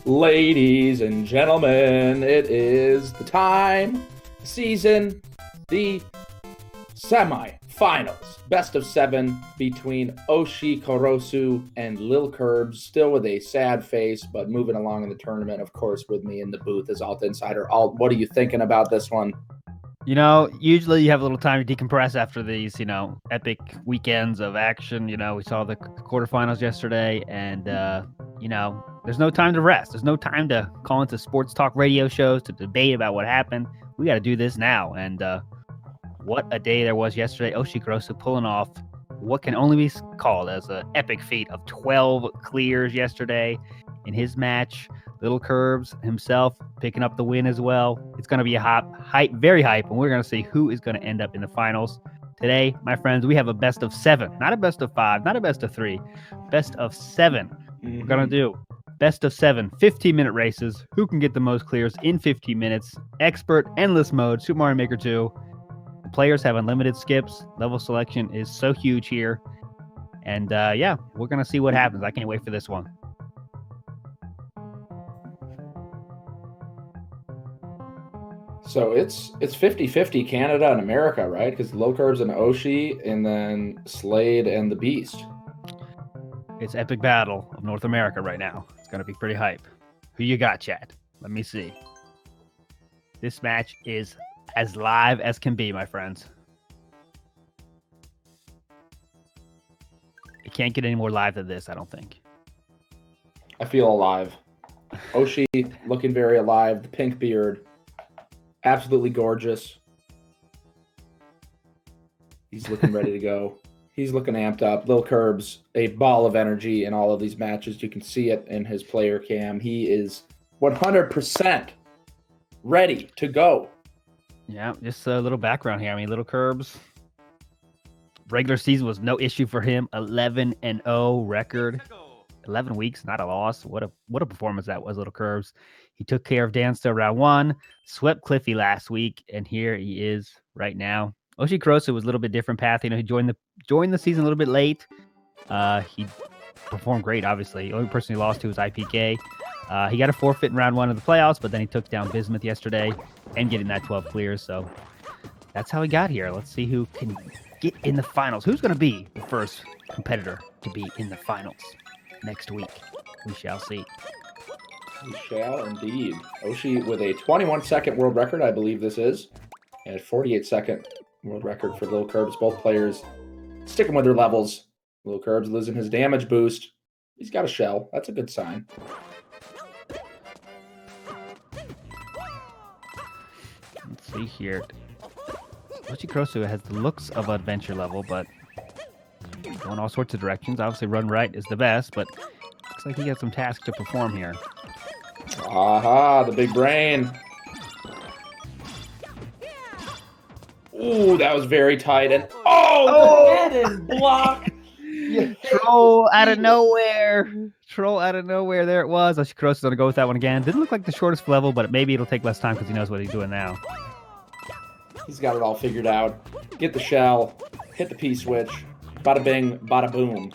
Ladies and gentlemen, it is the time, the season, the semi-finals. Best of 7 between Oshikorosu and LilKirbs, still with a sad face, but moving along in the tournament. Of course, with me in the booth is Alt Insider. Alt, what are you thinking about this one? You know, usually you have a little time to decompress after these, epic weekends of action. We saw the quarterfinals yesterday, and, there's no time to rest. There's no time to call into sports talk radio shows to debate about what happened. We got to do this now. And what a day there was yesterday. Oshikorosu pulling off what can only be called as an epic feat of 12 clears yesterday in his match. LilKirbs himself picking up the win as well. It's going to be a very hype, and we're going to see who is going to end up in the finals. Today, my friends, we have a best of 7, not a best of 5, not a best of 3, best of 7. We're going to do best of 7, 15-minute races. Who can get the most clears in 15 minutes? Expert, endless mode, Super Mario Maker 2. The players have unlimited skips. Level selection is so huge here. And we're going to see what happens. I can't wait for this one. So it's 50-50 Canada and America, right? Because LilKirbs and Oshi, and then Slade and the Beast. It's epic battle of North America right now. It's going to be pretty hype. Who you got, chat? Let me see. This match is as live as can be, my friends. It can't get any more live than this, I don't think. I feel alive. Oshi looking very alive. The pink beard. Absolutely gorgeous. He's looking ready to go. He's looking amped up. LilKirbs, a ball of energy in all of these matches. You can see it in his player cam. He is 100% ready to go. Yeah, just a little background here. I mean, LilKirbs, regular season was no issue for him. 11-0 record. 11 weeks, not a loss. What a performance that was, LilKirbs. He took care of Danster round 1, swept Cliffy last week, and here he is right now. Oshikorosu was a little bit different path. He joined the season a little bit late. He performed great, obviously. The only person he lost to was IPK. He got a forfeit in round 1 of the playoffs, but then he took down Bismuth yesterday and getting that 12 clears. So that's how he got here. Let's see who can get in the finals. Who's going to be the first competitor to be in the finals next week? We shall see. We shall indeed. Oshi with a 21-second world record, I believe this is, and a 48-second world record for LilKirbs. Both players sticking with their levels. LilKirbs losing his damage boost. He's got a shell. That's a good sign. Let's see here. Oshikorosu has the looks of adventure level, but going all sorts of directions. Obviously, run right is the best, but looks like he got some tasks to perform here. Aha, the big brain. Ooh, that was very tight. And the hidden block. Troll out of nowhere. There it was. Oshikorosu's going to go with that one again. Didn't look like the shortest level, but maybe it'll take less time because he knows what he's doing now. He's got it all figured out. Get the shell. Hit the P-switch. Bada bing, bada boom.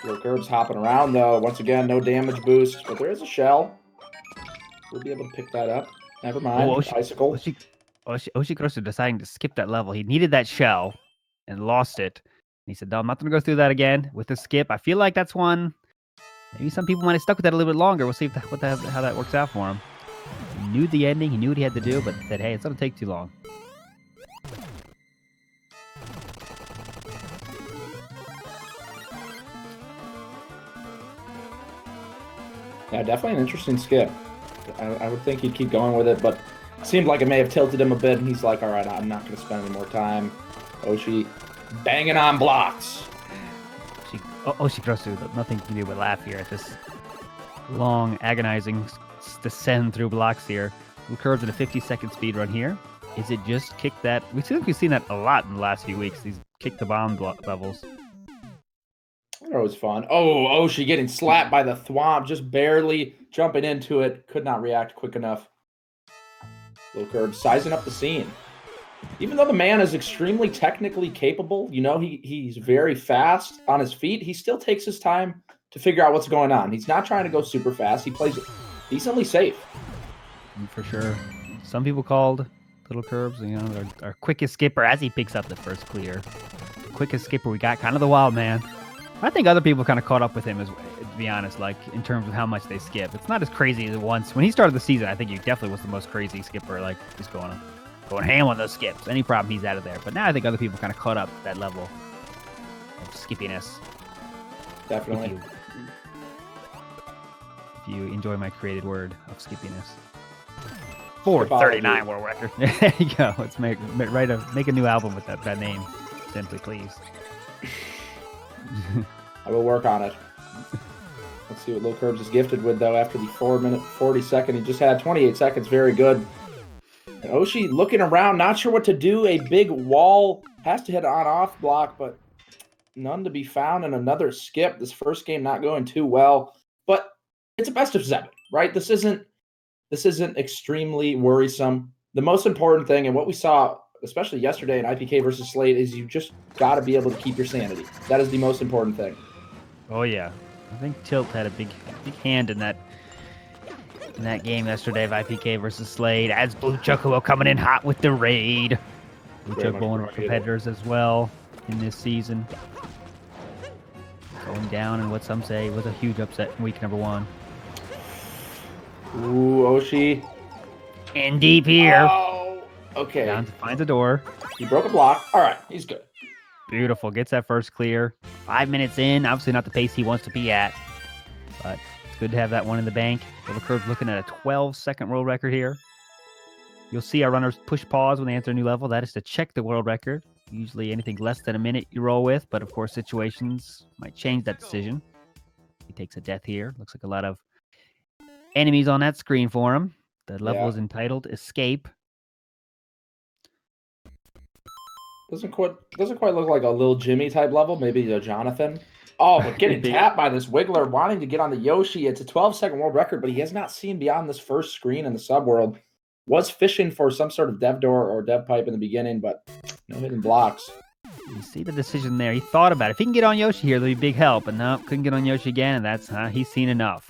LilKirbs hopping around, though. Once again, no damage boost, but there is a shell. We'll be able to pick that up. Never mind. Icicle. Oshikorosu deciding to skip that level. He needed that shell and lost it. And he said, no, I'm not going to go through that again with the skip. I feel like that's one. Maybe some people might have stuck with that a little bit longer. We'll see how that works out for him. He knew the ending. He knew what he had to do, but said, hey, it's going to take too long. Yeah, definitely an interesting skip. I would think he'd keep going with it, but it seemed like it may have tilted him a bit, and he's like, all right, I'm not going to spend any more time. Oshi banging on blocks. Oshikorosu, nothing to do but laugh here at this long, agonizing descend through blocks here. LilKirbs in a 50-second speed run here. Is it just kick that? We've seen that a lot in the last few weeks, these kick the bomb levels. That was fun. Oh, Oshi getting slapped by the thwomp, just barely jumping into it. Could not react quick enough. LilKirbs sizing up the scene. Even though the man is extremely technically capable, he's very fast on his feet, he still takes his time to figure out what's going on. He's not trying to go super fast. He plays decently safe. For sure. Some people called LilKirbs, you know, our quickest skipper as he picks up the first clear. Quickest skipper we got, kind of the wild man. I think other people kind of caught up with him, to be honest, like in terms of how much they skip. It's not as crazy as once. When he started the season, I think he definitely was the most crazy skipper, like just going ham on those skips. Any problem, he's out of there. But now I think other people kind of caught up to that level of skippiness. Definitely. If you enjoy my created word of skippiness. 439 world record. There you go. Let's make a new album with that name. Simply, please. I will work on it. Let's see what LilKirbs is gifted with, though, after the 4-minute 40-second. He just had 28 seconds. Very good. And Oshi looking around, not sure what to do. A big wall. Has to hit on-off block, but none to be found. And another skip. This first game not going too well. But it's a best of 7, right? This isn't extremely worrisome. The most important thing, and what we saw, especially yesterday in IPK versus Slate, is you just got to be able to keep your sanity. That is the most important thing. Oh yeah, I think Tilt had a big hand in that game yesterday of IPK versus Slade. As Blue Chocobo coming in hot with the raid. Blue Chocobo, one of our competitors as well in this season, going down in what some say was a huge upset in week number 1. Ooh, Oshi. In deep here. Oh, okay. Down, finds a door. He broke a block. All right, he's good. Beautiful. Gets that first clear. 5 minutes in. Obviously not the pace he wants to be at. But it's good to have that one in the bank. LilKirbs looking at a 12-second world record here. You'll see our runners push pause when they enter a new level. That is to check the world record. Usually anything less than a minute you roll with. But, of course, situations might change that decision. He takes a death here. Looks like a lot of enemies on that screen for him. The level is entitled Escape. Doesn't quite look like a Lil Jimmy type level. Maybe a Jonathan. Oh, but getting tapped by this Wiggler, wanting to get on the Yoshi. It's a 12-second world record, but he has not seen beyond this first screen in the subworld. Was fishing for some sort of dev door or dev pipe in the beginning, but no hidden blocks. You see the decision there. He thought about it. If he can get on Yoshi here, there'll be big help. And no, couldn't get on Yoshi again, and that's he's seen enough.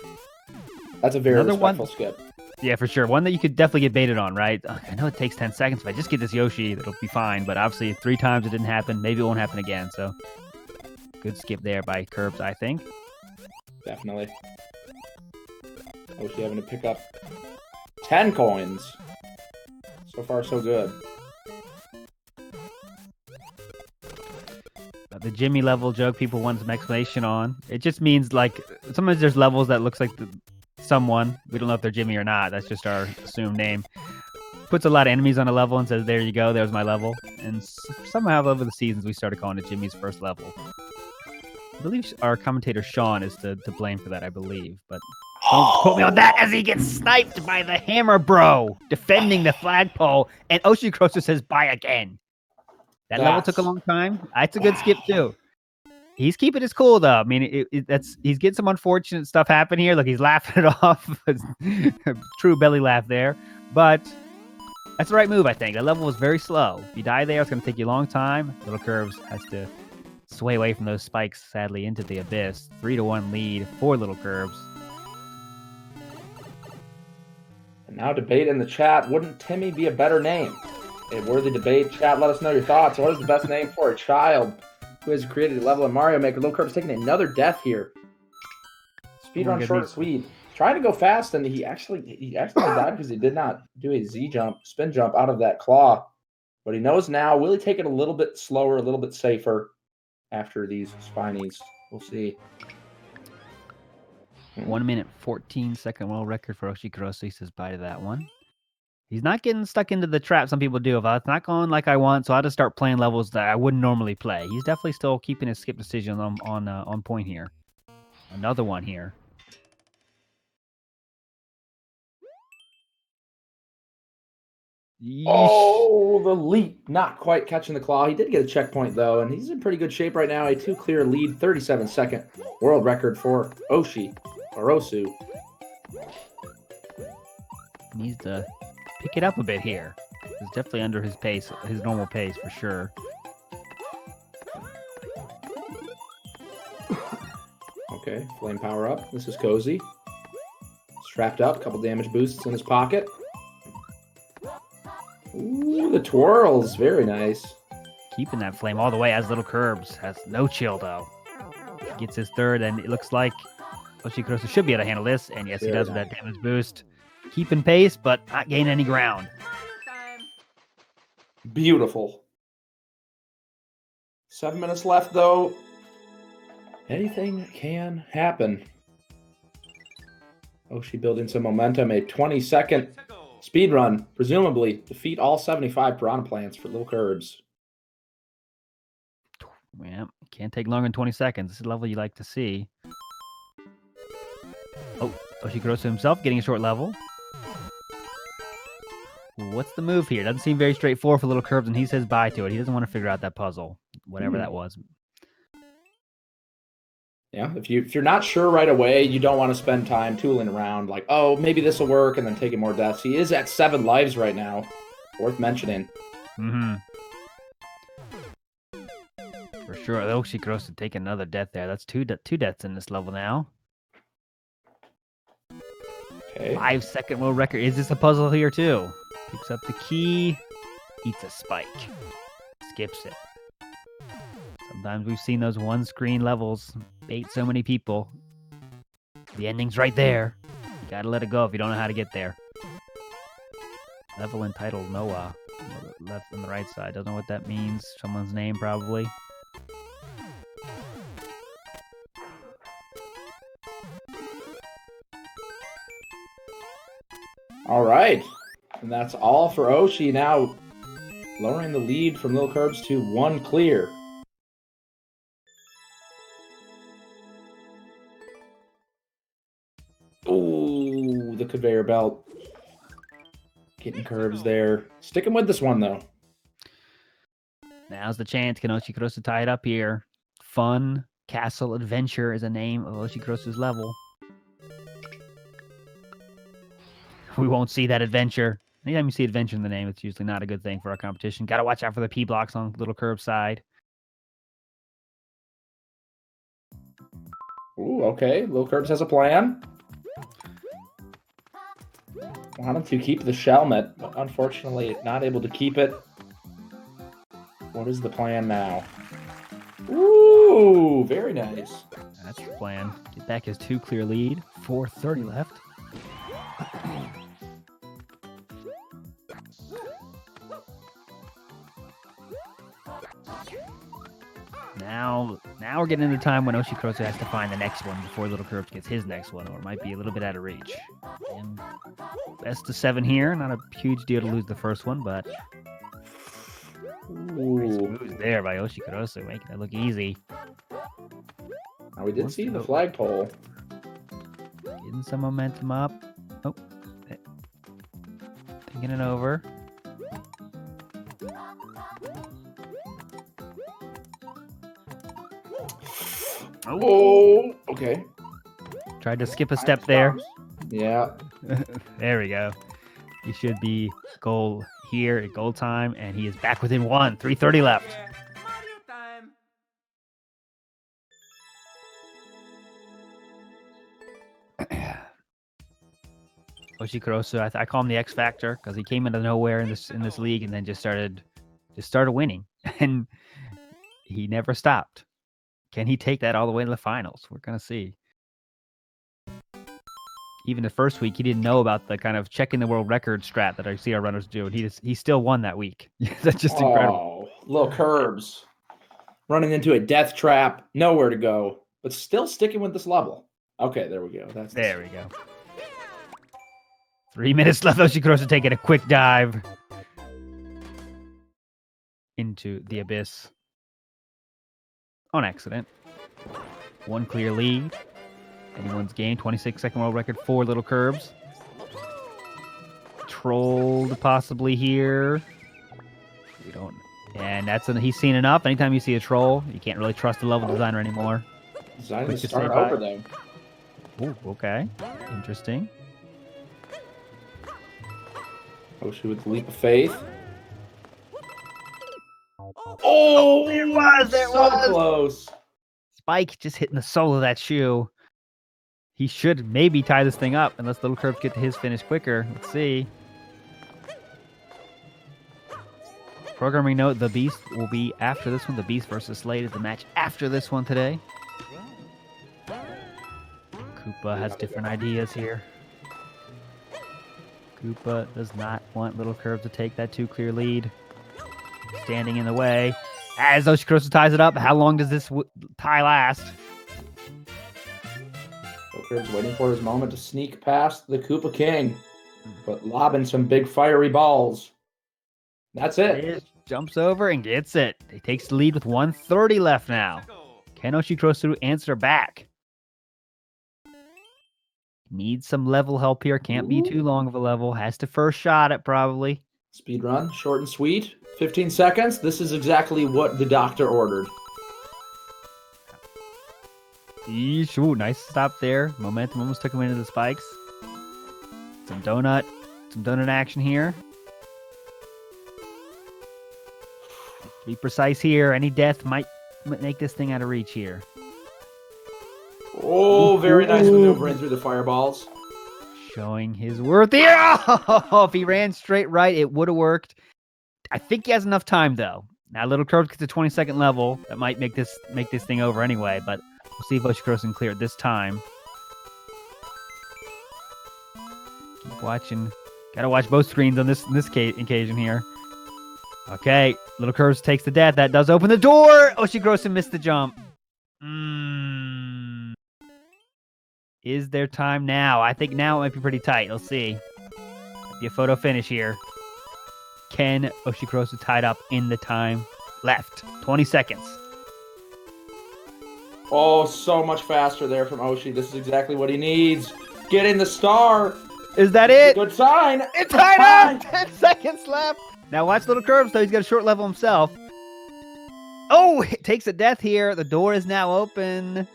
That's a very respectful skip. Yeah, for sure. One that you could definitely get baited on, right? I know it takes 10 seconds. If I just get this Yoshi, it'll be fine. But obviously, 3 times it didn't happen. Maybe it won't happen again. So, good skip there by Kirbs, I think. Definitely. Oshi having to pick up 10 coins. So far, so good. The Jimmy level joke people want some explanation on. It just means, like, sometimes there's levels that looks like someone. We don't know if they're Jimmy or not. That's just our assumed name. Puts a lot of enemies on a level and says, there you go, there's my level. And somehow over the seasons, we started calling it Jimmy's first level. I believe our commentator Sean is to blame for that, I believe. But don't quote me on that as he gets sniped by the Hammer Bro, defending the flagpole. And Oshikorosu says, bye again. That level took a long time. It's a good skip, too. He's keeping his cool, though. I mean, he's getting some unfortunate stuff happen here. Look, he's laughing it off. True belly laugh there. But that's the right move, I think. That level was very slow. If you die there, it's going to take you a long time. LilKirbs has to sway away from those spikes, sadly, into the abyss. 3-1 lead for LilKirbs. And now debate in the chat. Wouldn't Timmy be a better name? A worthy debate. Chat, let us know your thoughts. What is the best name for a child who has created a level in Mario Maker? LilKirbs taking another death here. Speedrun short and sweet. Trying to go fast, and he actually died because he did not do a spin jump out of that claw. But he knows now. Will he take it a little bit slower, a little bit safer after these spinies? We'll see. 1 minute, 14-second world record for Oshikorosu. He says bye to that one. He's not getting stuck into the trap some people do. If it's not going like I want, so I'll just start playing levels that I wouldn't normally play. He's definitely still keeping his skip decision on point here. Another one here. Yeesh. Oh, the leap. Not quite catching the claw. He did get a checkpoint, though, and he's in pretty good shape right now. A 2-clear lead, 37-second world record for Oshikorosu. Needs to pick it up a bit here. He's definitely under his pace, his normal pace for sure. Okay, Okay, flame power up. This is cozy. Strapped up, couple damage boosts in his pocket. Ooh, the twirls, very nice. Keeping that flame all the way as LilKirbs. Has no chill, though. Gets his third, and it looks like Oshikorosu should be able to handle this. And yes, he does with that damage boost. Keeping pace, but not gaining any ground. Beautiful. 7 minutes left, though. Anything can happen. Oshi building some momentum. A 20-second speed run, presumably defeat all 75 piranha plants for LilKirbs. Yeah, can't take longer than 20 seconds. This is a level you like to see. Oh, Oshikorosu himself getting a short level. What's the move here? Doesn't seem very straightforward for LilKirbs, and he says bye to it. He doesn't want to figure out that puzzle, whatever that was. Yeah, if you're not sure right away, you don't want to spend time tooling around like, oh, maybe this will work, and then taking more deaths. He is at 7 lives right now. Worth mentioning. Mm-hmm. For sure. Oshikorosu to take another death there. That's two deaths in this level now. Okay. 5-second world record. Is this a puzzle here, too? Picks up the key. Eats a spike. Skips it. Sometimes we've seen those one-screen levels bait so many people. The ending's right there. You gotta let it go if you don't know how to get there. Level entitled Noah. Left on the right side. Don't know what that means. Someone's name, probably. All right. And that's all for Oshi. Now lowering the lead from LilKirbs to 1 clear. Ooh, the conveyor belt. Getting curves there. Sticking with this one, though. Now's the chance. Can Oshikorosu tie it up here? Fun Castle Adventure is the name of Oshikorosu's level. We won't see that adventure. Anytime you see adventure in the name, it's usually not a good thing for our competition. Got to watch out for the P blocks on LilKirbs' side. Ooh, okay. LilKirbs has a plan. Wanted to keep the Shelmet, but unfortunately not able to keep it. What is the plan now? Ooh, very nice. That's the plan. Get back his 2 clear lead. 4:30 left. Now we're getting into time when Oshikorosu has to find the next one before LilKirbs gets his next one, or it might be a little bit out of reach. And best of 7 here. Not a huge deal to lose the first one, but nice moves there by Oshikorosu, making it look easy. Now we did see the flagpole. Getting some momentum up. Oh, thinking it over. Oh, okay. Tried to skip a step there. Yeah. There we go. He should be goal here at goal time, and he is back within 1. 3:30 left. Oshikorosu, I call him the X Factor because he came out of nowhere in this league and then just started winning, and he never stopped. Can he take that all the way to the finals? We're gonna see. Even the first week, he didn't know about the kind of checking the world record strat that I see our runners do, and he still won that week. That's just incredible. Oh, LilKirbs running into a death trap, nowhere to go, but still sticking with this level. Okay, there we go. There we go. 3 minutes left. Oshikorosu taking a quick dive into the abyss on accident. 1 clear lead. Anyone's game. 26-second world record for LilKirbs. Trolled possibly here. We don't. And he's seen enough. Anytime you see a troll, you can't really trust the level designer anymore. Designer to start over though. Ooh, okay. Interesting. Oshi with the leap of faith. Oh, there it was. So close. Spike just hitting the sole of that shoe. He should maybe tie this thing up unless LilKirbs get to his finish quicker. Let's see. Programming note, the Beast will be after this one. The Beast versus Slade is the match after this one today. Koopa has different ideas here. Koopa does not want LilKirbs to take that too clear lead. Standing in the way. As Oshikorosu ties it up, how long does this tie last? LilKirbs waiting for his moment to sneak past the Koopa King, but lobbing some big fiery balls. That's it. It jumps over and gets it. He takes the lead with 1:30 left now. Can Oshikorosu answer back? Needs some level help here. Can't be too long of a level. Has to first shot it, probably. Speed run, short and sweet. 15 seconds. This is exactly what the doctor ordered. Eesh, ooh, nice stop there. Momentum almost took him into the spikes. Some donut action here. Be precise here. Any death might make this thing out of reach here. Oh, very nice maneuvering through the fireballs. Showing his worth here. Oh, if he ran straight right, it would have worked. I think he has enough time though. Now LilKirbs gets a 20-second level. That might make this thing over anyway, but we'll see if Oshikorosu can clear it this time. Keep watching. Gotta watch both screens on this occasion here. Okay, LilKirbs takes the death. That does open the door. Oshikorosu missed the jump. Is there time now? I think now it might be pretty tight. Let's see. Might be a photo finish here. Can Oshikorosu tie it up in the time left? 20 seconds. Oh, so much faster there from Oshi. This is exactly what he needs. Getting the star. Is that it? Good sign. It's tied up. 10 seconds left. Now watch LilKirbs, though. He's got a short level himself. Oh, it takes a death here. The door is now open.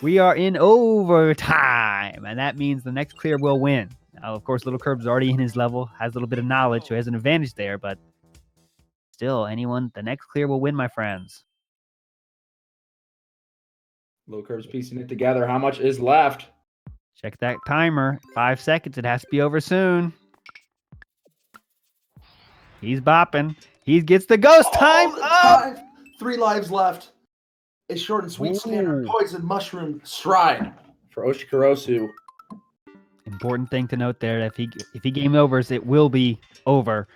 We are in overtime, and that means the next clear will win. Now, of course, LilKirbs is already in his level, has a little bit of knowledge, so he has an advantage there, but still, the next clear will win, my friends. LilKirbs piecing it together. How much is left? Check that timer. 5 seconds. It has to be over soon. He's bopping. He gets the ghost time up. 3 lives left. A short and sweet standard poison mushroom stride for Oshikorosu. Important thing to note there: if he game overs, it will be over.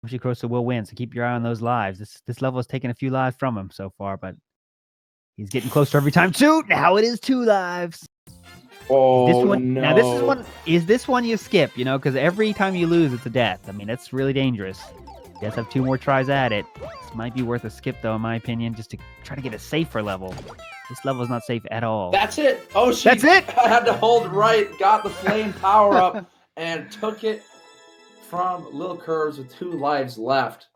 Oshikorosu will win, so keep your eye on those lives. This level has taken a few lives from him so far, but he's getting closer every time too. Now it is 2 lives. Oh, this one, no. Now this is one. Is this one you skip? You know, because every time you lose, it's a death. I mean, that's really dangerous. You guys have 2 more tries at it. This might be worth a skip, though, in my opinion, just to try to get a safer level. This level is not safe at all. That's it. Oh, that's it. I had to hold right, got the flame power up, and took it from LilKirbs with 2 lives left.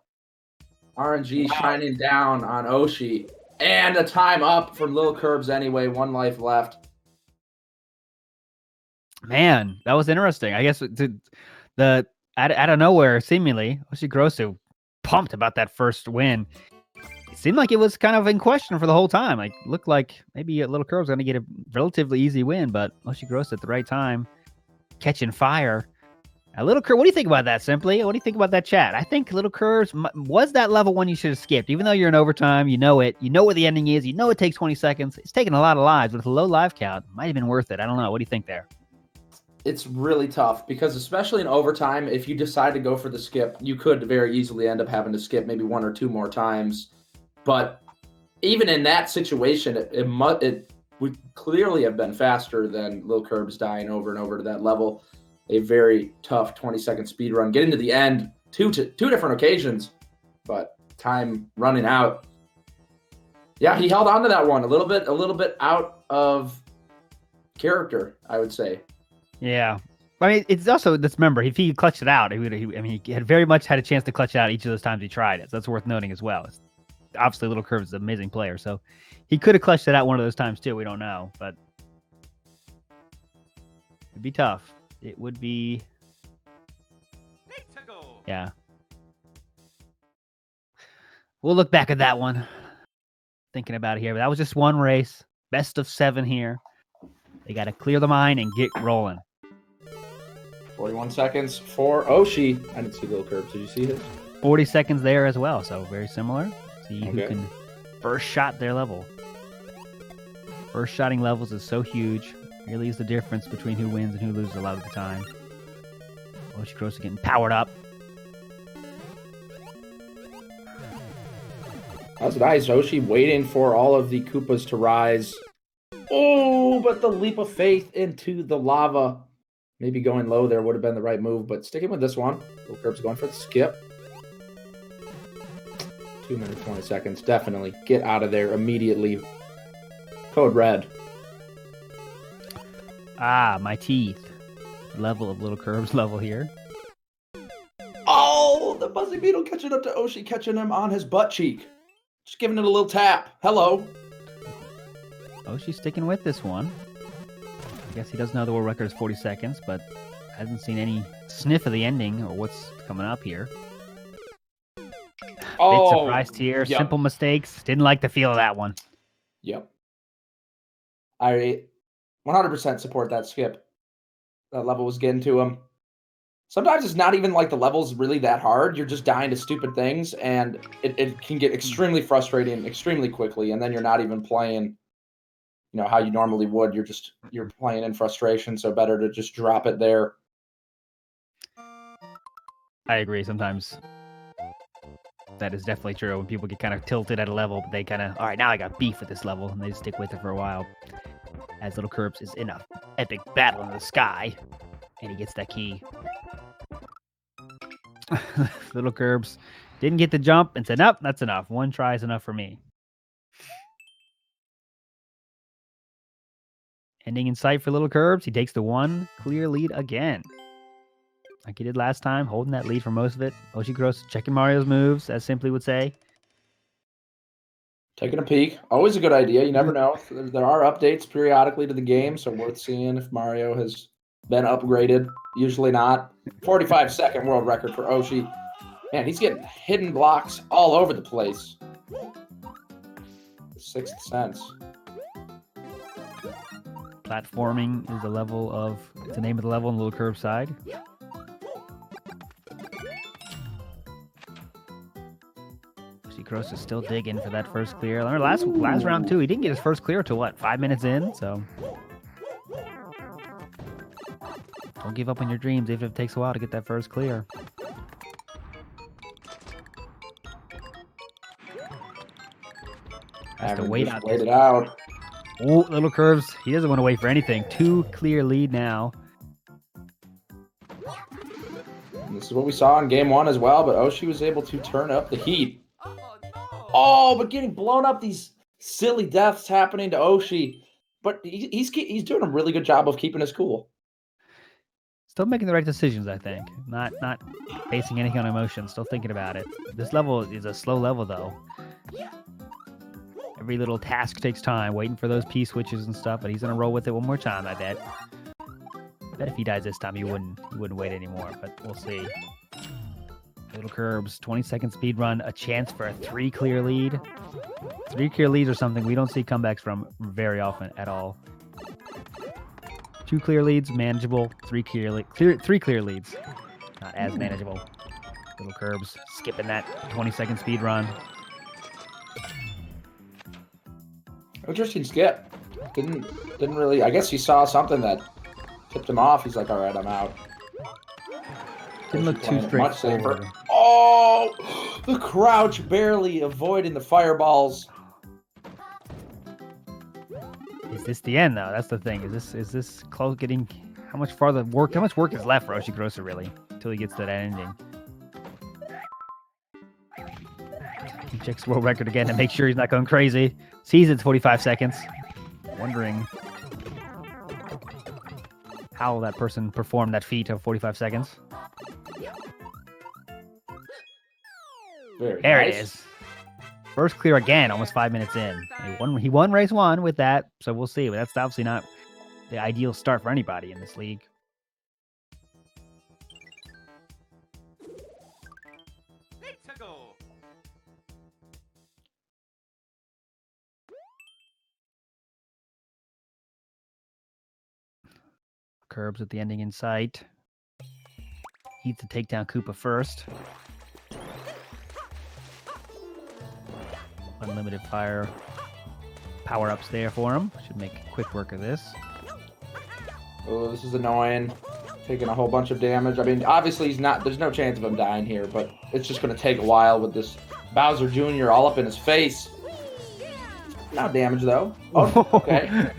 RNG shining down on Oshi. And a time up from LilKirbs anyway. 1 life left. Man, that was interesting. I guess out of nowhere, seemingly, Oshikorosu pumped about that first win. It seemed like it was kind of in question for the whole time. Like, looked like maybe LilKirbs was going to get a relatively easy win, but Oshikorosu at the right time, catching fire. Now, LilKirbs, what do you think about that, Simply? What do you think about that chat? I think LilKirbs was that level one you should have skipped. Even though you're in overtime, you know it. You know what the ending is. You know it takes 20 seconds. It's taking a lot of lives, but with a low live count, it might have been worth it. I don't know. What do you think there? It's really tough because especially in overtime, if you decide to go for the skip, you could very easily end up having to skip maybe 1 or 2 more times. But even in that situation, it would clearly have been faster than LilKirbs dying over and over to that level. A very tough 20-second speed run. Getting to the end, two different occasions, but time running out. Yeah, he held on to that one a little bit out of character, I would say. Yeah. I mean, it's also, let's remember, if he clutched it out, he had very much had a chance to clutch it out each of those times he tried it. So that's worth noting as well. Obviously, LilKirbs is an amazing player, so he could have clutched it out one of those times too. We don't know, but it'd be tough. It would be. Yeah. We'll look back at that one. Thinking about it here, but that was just one race. Best of 7 here. They got to clear the mine and get rolling. 41 seconds for Oshi. I didn't see LilKirbs. Did you see his? 40 seconds there as well, so very similar. See who Okay. can first shot their level. First shotting levels is so huge. Really is the difference between who wins and who loses a lot of the time. Oshikorosu getting powered up. That was nice. Oshi waiting for all of the Koopas to rise. Oh, but the leap of faith into the lava. Maybe going low there would have been the right move, but sticking with this one. LilKirbs going for the skip. 2 minutes, 20 seconds. Definitely get out of there immediately. Code red. Ah, my teeth. Level of LilKirbs level here. Oh, the Buzzing Beetle catching up to Oshi, catching him on his butt cheek. Just giving it a little tap. Hello. Oshi's sticking with this one. I guess he does know the world record is 40 seconds, but hasn't seen any sniff of the ending or what's coming up here. Oh, Bit surprised here. yep. Simple mistakes. Didn't like the feel of that one. Yep. I 100% support that skip. That level was getting to him. Sometimes it's not even like the level's really that hard. You're just dying to stupid things, and it can get extremely frustrating extremely quickly, and then you're not even playing, how you normally would. You're playing in frustration, so better to just drop it there. I agree. Sometimes that is definitely true. When people get kind of tilted at a level, but they kind of, all right, now I got beef with this level, and they stick with it for a while. As LilKirbs is in a epic battle in the sky, and he gets that key. LilKirbs didn't get the jump and said, nope, that's enough. One try is enough for me. Ending in sight for LilKirbs. He takes the one clear lead again. Like he did last time, holding that lead for most of it. Oshikorosu checking Mario's moves, as Simply would say. Taking a peek. Always a good idea. You never know. There are updates periodically to the game, so worth seeing if Mario has been upgraded. Usually not. 45-second world record for Oshi. Man, he's getting hidden blocks all over the place. The Sixth Sense. Platforming is the level of, it's the name of the level on the LilKirbs side. Oshikorosu is still digging for that first clear. Remember last round too, he didn't get his first clear till what, 5 minutes in? So don't give up on your dreams, even if it takes a while to get that first clear. Has to wait out. Wait it out. Oh, LilKirbs, he doesn't want to wait for anything. 2 clear lead now. And this is what we saw in game 1 as well, but Oshi was able to turn up the heat. Oh, but getting blown up, these silly deaths happening to Oshi. But he's doing a really good job of keeping his cool. Still making the right decisions, I think. Not basing anything on emotion. Still thinking about it. This level is a slow level, though. Every little task takes time, waiting for those P switches and stuff. But he's gonna roll with it one more time, I bet. I bet if he dies this time, he wouldn't wait anymore. But we'll see. LilKirbs, 20-second speed run, a chance for a 3 clear lead. 3 clear leads are something we don't see comebacks from very often at all. 2 clear leads, manageable. 3 clear leads, not as manageable. LilKirbs skipping that 20-second speed run. Interesting skip. Didn't really. I guess he saw something that tipped him off. He's like, all right, I'm out. Didn't look too straightforward. Oh, the crouch barely avoiding the fireballs. Is this the end though? That's the thing. Is this close? Getting how much work is left for Oshikorosu really until he gets to that ending? He checks world record again to make sure he's not going crazy. Sees it's 45 seconds. Wondering how that person performed that feat of 45 seconds. Very There nice. it is. First clear again, almost 5 minutes in. He won race 1 with that, so we'll see. But that's obviously not the ideal start for anybody in this league. LilKirbs with the ending in sight. Needs to take down Koopa first. Unlimited fire power-ups there for him. Should make quick work of this. Oh, this is annoying. Taking a whole bunch of damage. I mean, obviously he's not. There's no chance of him dying here, but it's just going to take a while with this Bowser Jr. all up in his face. Not damage though. Oh, okay.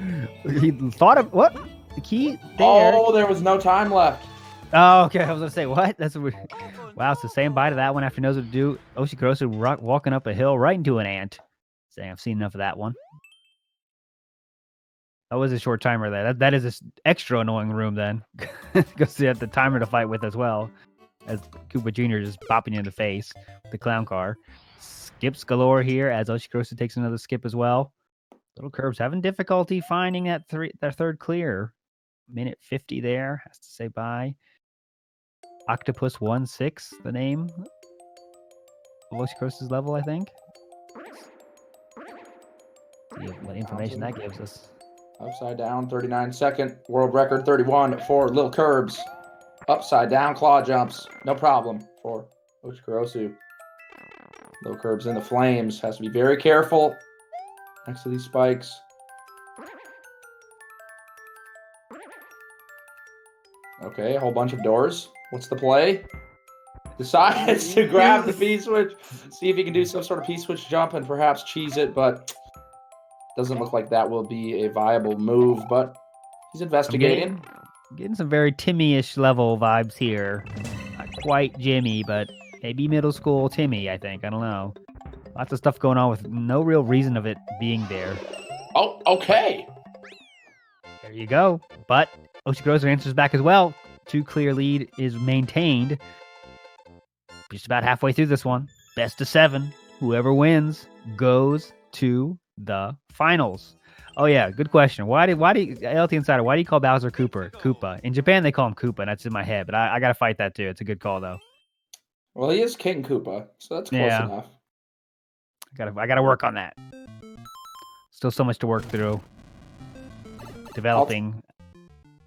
He thought of what? The key there. Oh, there was no time left. Oh, okay. I was gonna say what? That's what wow. So saying bye to that one after he knows what to do. Oshikorosu walking up a hill right into an ant. Saying I've seen enough of that one. That was a short timer there. That is an extra annoying room then, because you have the timer to fight with as well, as Koopa Jr. just bopping you in the face with the clown car. Skips galore here as Oshikorosu takes another skip as well. LilKirbs having difficulty finding their third clear. Minute 50 there. Has to say bye. Octopus 1-6, the name of Oshikorosu's level, I think. See what information that gives us. Upside down, 39-second. World record, 31 for LilKirbs. Upside down claw jumps. No problem for Oshikorosu. LilKirbs in the flames. Has to be very careful next to these spikes. Okay, a whole bunch of doors. What's the play? Decides to grab the P-switch. See if he can do some sort of P-switch jump and perhaps cheese it, but doesn't look like that will be a viable move, but he's investigating. Getting some very Timmy-ish level vibes here. Not quite Jimmy, but maybe middle school Timmy, I think. I don't know. Lots of stuff going on with no real reason of it being there. Oh, okay. There you go. But Oshikorosu answers back as well. 2 clear lead is maintained. Just about halfway through this one. Best of 7. Whoever wins goes to the finals. Oh yeah, good question. Why do LT Insider, why do you call Bowser Koopa? In Japan they call him Koopa, and that's in my head, but I gotta fight that too. It's a good call though. Well, he is King Koopa, so that's close enough. I gotta work on that. Still so much to work through. Developing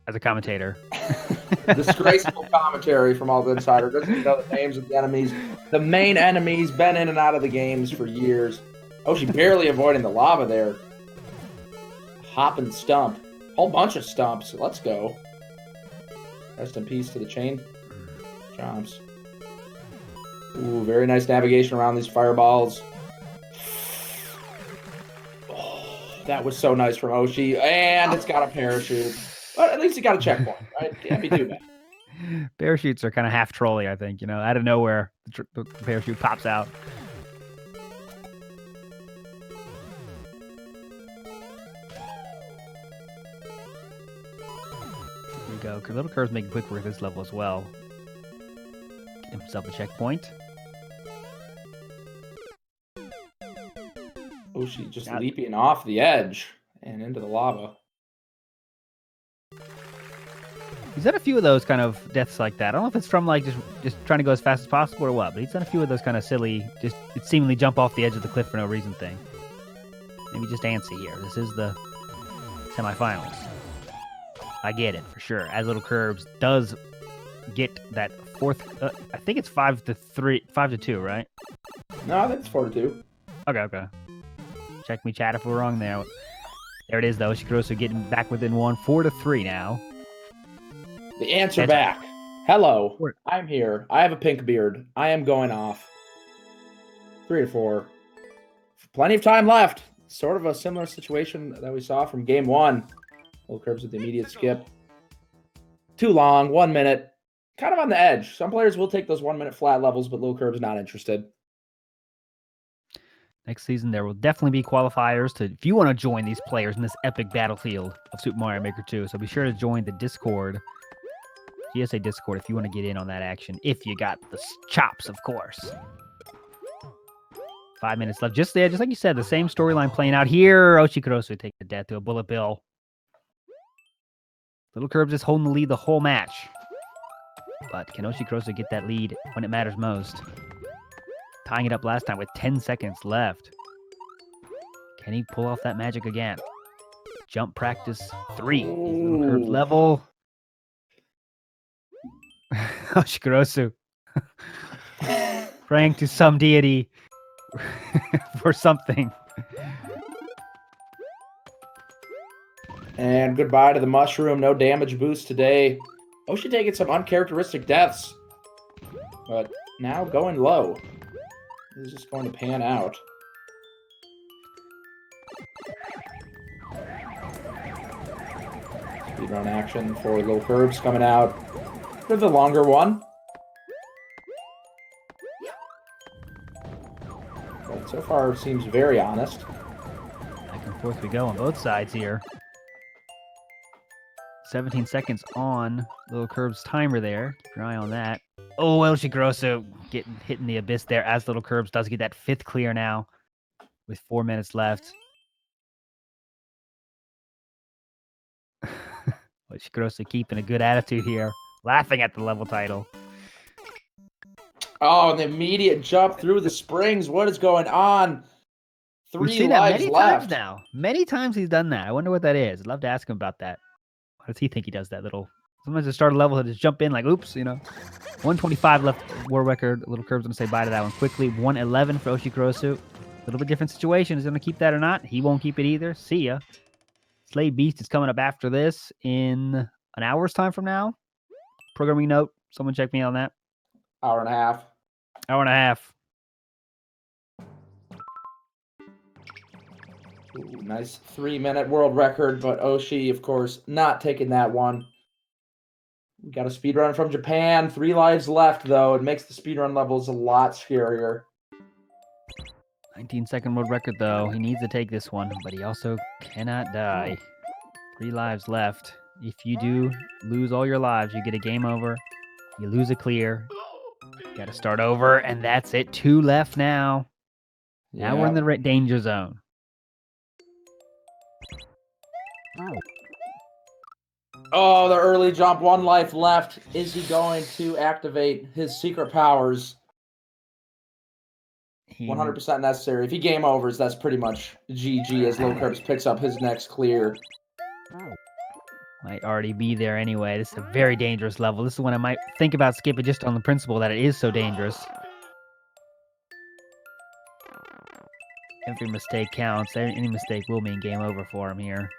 as a commentator. Disgraceful commentary from all the Insider. Doesn't even know the names of the enemies. The main enemies, been in and out of the games for years. Oshi barely avoiding the lava there. Hop and stump. Whole bunch of stumps. Let's go. Rest in peace to the chain jumps. Ooh, very nice navigation around these fireballs. Oh, that was so nice from Oshi. And it's got a parachute. But at least he got a checkpoint, right? Can't be too bad. Parachutes are kind of half trolly, I think. You know, out of nowhere, the parachute pops out. Here we go. LilKirbs making quick work this level as well. Get himself a checkpoint. Oshi just leaping off the edge and into the lava. He's done a few of those kind of deaths like that. I don't know if it's from like just trying to go as fast as possible or what, but he's done a few of those kind of silly, just seemingly jump off the edge of the cliff for no reason thing. Maybe just antsy here. This is the semifinals. I get it for sure. As LilKirbs does get that fourth, I think it's 5-2, right? No, I think it's 4-2. Okay. Check me, chat, if we're wrong there. There it is, though. Oshikorosu getting back within 1, 4-3 now. The ants are back. Hello, I'm here. I have a pink beard. I am going off. 3-4. Plenty of time left. Sort of a similar situation that we saw from game 1. LilKirbs with the immediate skip. Too long, 1 minute. Kind of on the edge. Some players will take those 1 minute flat levels, but LilKirbs not interested. Next season, there will definitely be qualifiers if you want to join these players in this epic battlefield of Super Mario Maker 2. So be sure to join the Discord. GSA Discord if you want to get in on that action. If you got the chops, of course. 5 minutes left. Just there, just like you said, the same storyline playing out here. Oshikorosu take the death to a bullet bill. LilKirbs is holding the lead the whole match. But can Oshikorosu get that lead when it matters most? Tying it up last time with 10 seconds left. Can he pull off that magic again? Jump practice 3. LilKirbs level. Oshikorosu. Praying to some deity for something. And goodbye to the mushroom. No damage boost today. Oshi taking some uncharacteristic deaths. But now going low. This is just going to pan out. Speedrun action for LilKirbs coming out for the longer one. But so far it seems very honest. Back and forth we go on both sides here. 17 seconds on LilKirbs' timer there. Keep your eye on that. Oh, Oshikorosu getting hit in the abyss there as LilKirbs does get that 5th clear now with 4 minutes left. Oshikorosu keeping a good attitude here, laughing at the level title. Oh, and the immediate jump through the springs. What is going on? We've 3 seen that lives many left. times now. Many times he's done that. I wonder what that is. I'd love to ask him about that. What does he think he does that little? Sometimes to start a level, he'll just jump in like, oops, you know. 125 left world record. LilKirbs gonna say bye to that one quickly. 111 for Oshikorosu. A little bit different situation. Is he gonna keep that or not? He won't keep it either. See ya. Slay Beast is coming up after this in an hour's time from now. Programming note. Someone check me on that. Hour and a half. Hour and a half. Ooh, nice 3-minute world record, but Oshi, of course, not taking that one. We got a speedrun from Japan. 3 lives left, though. It makes the speedrun levels a lot scarier. 19-second world record, though. He needs to take this one, but he also cannot die. 3 lives left. If you do lose all your lives, you get a game over. You lose a clear. Got to start over, and that's it. 2 left now. Now we're in the danger zone. Oh, the early jump. 1 life left. Is he going to activate his secret powers? 100% necessary. If he game overs, that's pretty much GG as LilKirbs picks up his next clear. Might already be there anyway. This is a very dangerous level. This is when I might think about skipping just on the principle that it is so dangerous. Every mistake counts. Any mistake will mean game over for him here.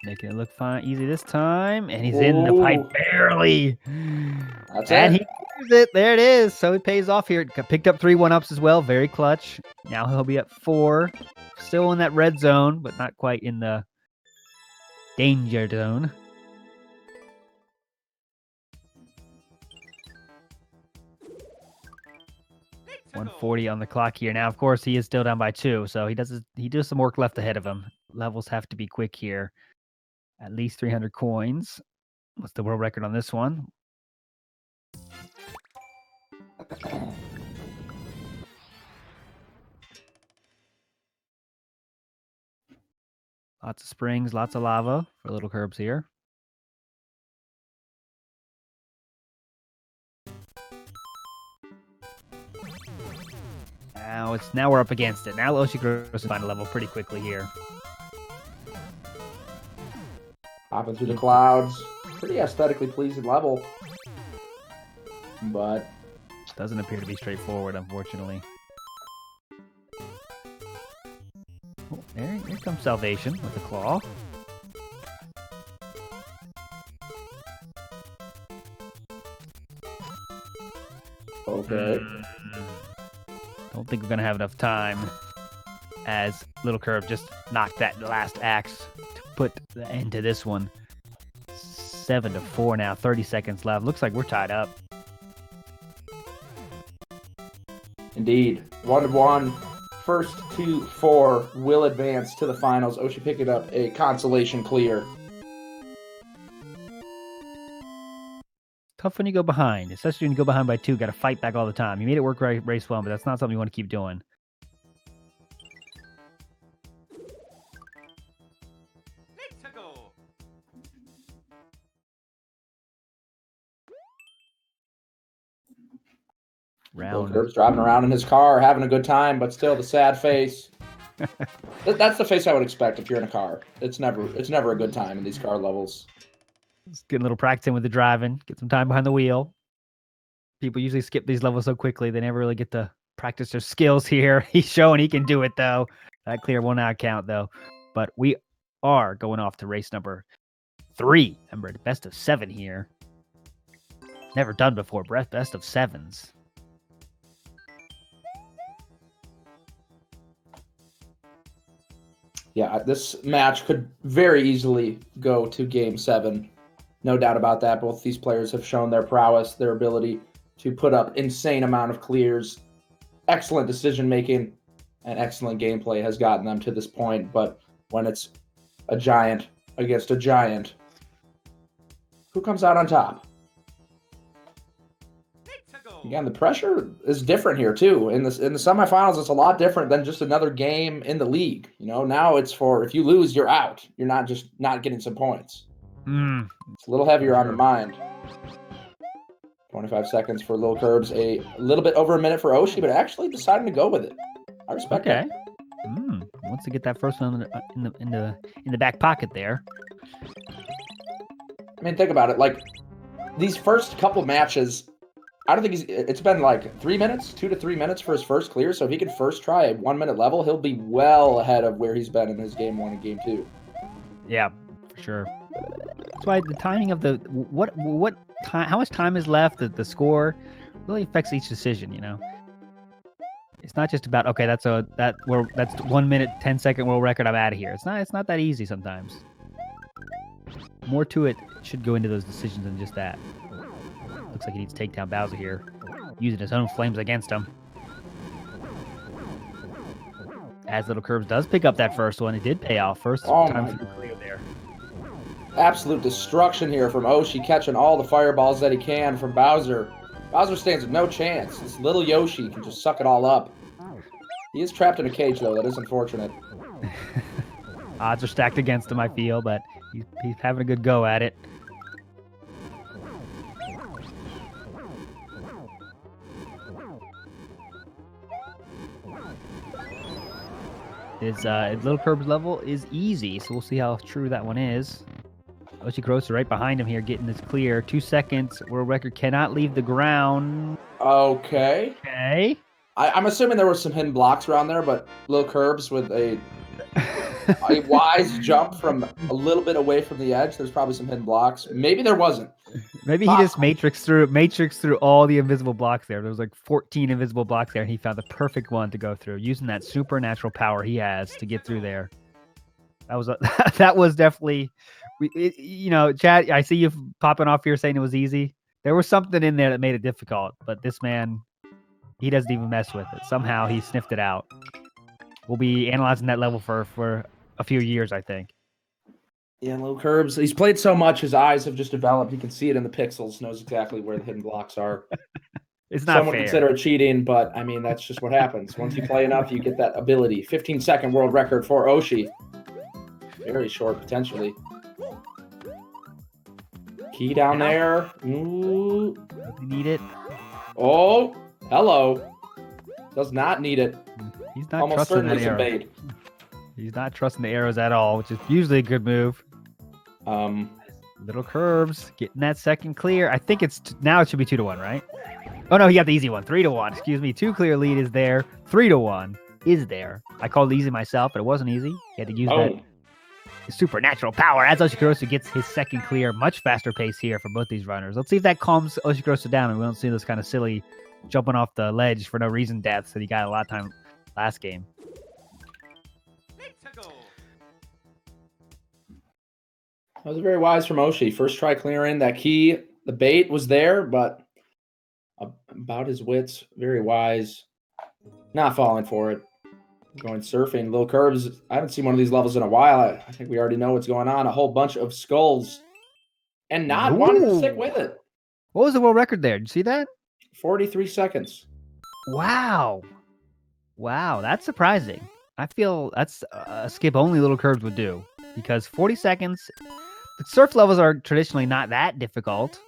Making it look fine, easy this time, and he's in the pipe barely. That's and it. He clears it. There it is. So he pays off here. Picked up 3 1-ups as well. Very clutch. Now he'll be at 4. Still in that red zone, but not quite in the danger zone. $140 on the clock here. Now, of course, he is still down by 2, so he does some work left ahead of him. Levels have to be quick here. At least 300 coins. What's the world record on this one? Lots of springs, lots of lava for LilKirbs here. Now we're up against it. Now Oshikorosu find a level pretty quickly here. Hopping through the clouds. Pretty aesthetically pleasing level. But doesn't appear to be straightforward, unfortunately. Oh, here comes Salvation with a claw. Okay. Don't think we're gonna have enough time as LilKirbs just knocked that last axe to put the end to this one. 7-4 now, 30 seconds left. Looks like we're tied up. Indeed. 1-1. First 2-4 will advance to the finals. Oshi picking up a consolation clear. Tough when you go behind, especially when you go behind by 2. Got to fight back all the time. You made it work race 1, but that's not something you want to keep doing. LilKirbs driving around in his car, having a good time, but still the sad face. That's the face I would expect if you're in a car. It's never a good time in these car levels. Just get a little practicing with the driving, get some time behind the wheel. People usually skip these levels so quickly, they never really get to practice their skills here. He's showing he can do it, though. That clear will not count, though. But we are going off to race number 3. Remember, the best of 7 here. Never done before, best of 7s. Yeah, this match could very easily go to Game 7. No doubt about that. Both these players have shown their prowess, their ability to put up insane amount of clears. Excellent decision-making and excellent gameplay has gotten them to this point. But when it's a giant against a giant, who comes out on top? Again, the pressure is different here too. In the semifinals, it's a lot different than just another game in the league. You know, now it's for if you lose, you're out. You're not just not getting some points. It's a little heavier on the mind. 25 seconds for LilKirbs, a little bit over a minute for Oshi, but actually deciding to go with it. I respect that. Wants to get that first one in the back pocket there. I mean, think about it. Like these first couple matches, I don't think it's been like 3 minutes, 2 to 3 minutes for his first clear. So if he can first try a 1 minute level, he'll be well ahead of where he's been in his game 1 and game 2. Yeah, for sure. That's why the timing of the how much time is left, the score really affects each decision. You know, it's not just about okay, that's 1 minute 10-second world record. I'm out of here. It's not that easy sometimes. More to it should go into those decisions than just that. Looks like he needs to take down Bowser here, using his own flames against him. As LilKirbs does pick up that first one, it did pay off. First time for the clear there. Absolute destruction here from Oshi, catching all the fireballs that he can from Bowser. Bowser stands with no chance. This little Yoshi can just suck it all up. He is trapped in a cage, though. That is unfortunate. Odds are stacked against him, I feel, but he's having a good go at it. His LilKirbs level is easy, so we'll see how true that one is. Oshikorosu right behind him here, getting this clear. 2 seconds. World record cannot leave the ground. Okay. Okay. I'm assuming there were some hidden blocks around there, but LilKirbs with a wise jump from a little bit away from the edge. There's probably some hidden blocks. Maybe there wasn't. Maybe he just matrix through all the invisible blocks there. There was like 14 invisible blocks there, and he found the perfect one to go through, using that supernatural power he has to get through there. That was definitely, you know, Chad, I see you popping off here saying it was easy. There was something in there that made it difficult, but this man, he doesn't even mess with it. Somehow he sniffed it out. We'll be analyzing that level for a few years, I think. Yeah, LilKirbs, he's played so much, his eyes have just developed. He can see it in the pixels, knows exactly where the hidden blocks are. It's not Some would fair. consider it cheating, but I mean, that's just what happens. Once you play enough, you get that ability. 15-second world record for Oshi. Very short, potentially. Key down there. Ooh. Does he need it? Oh, hello. Does not need it. He's not Almost trusting that certainly some arrow. bait. He's not trusting the arrows at all, which is usually a good move. LilKirbs getting that second clear. I think now it should be 2-1, right? Oh no, he got the easy one. 3-1. Excuse me. 2 clear lead is there. 3-1 is there. I called it easy myself, but it wasn't easy. He had to use that supernatural power as Oshikorosu gets his second clear. Much faster pace here for both these runners. Let's see if that calms Oshikorosu down and we don't see this kind of silly jumping off the ledge for no reason deaths that he got a lot of time last game. That was very wise from Oshi. First try clearing that key. The bait was there, but about his wits. Very wise. Not falling for it. Going surfing. LilKirbs, I haven't seen one of these levels in a while. I think we already know what's going on. A whole bunch of skulls. And not wanting to stick with it. What was the world record there? Did you see that? 43 seconds. Wow. Wow, that's surprising. I feel that's a skip only LilKirbs would do. Because 40 seconds, the surf levels are traditionally not that difficult.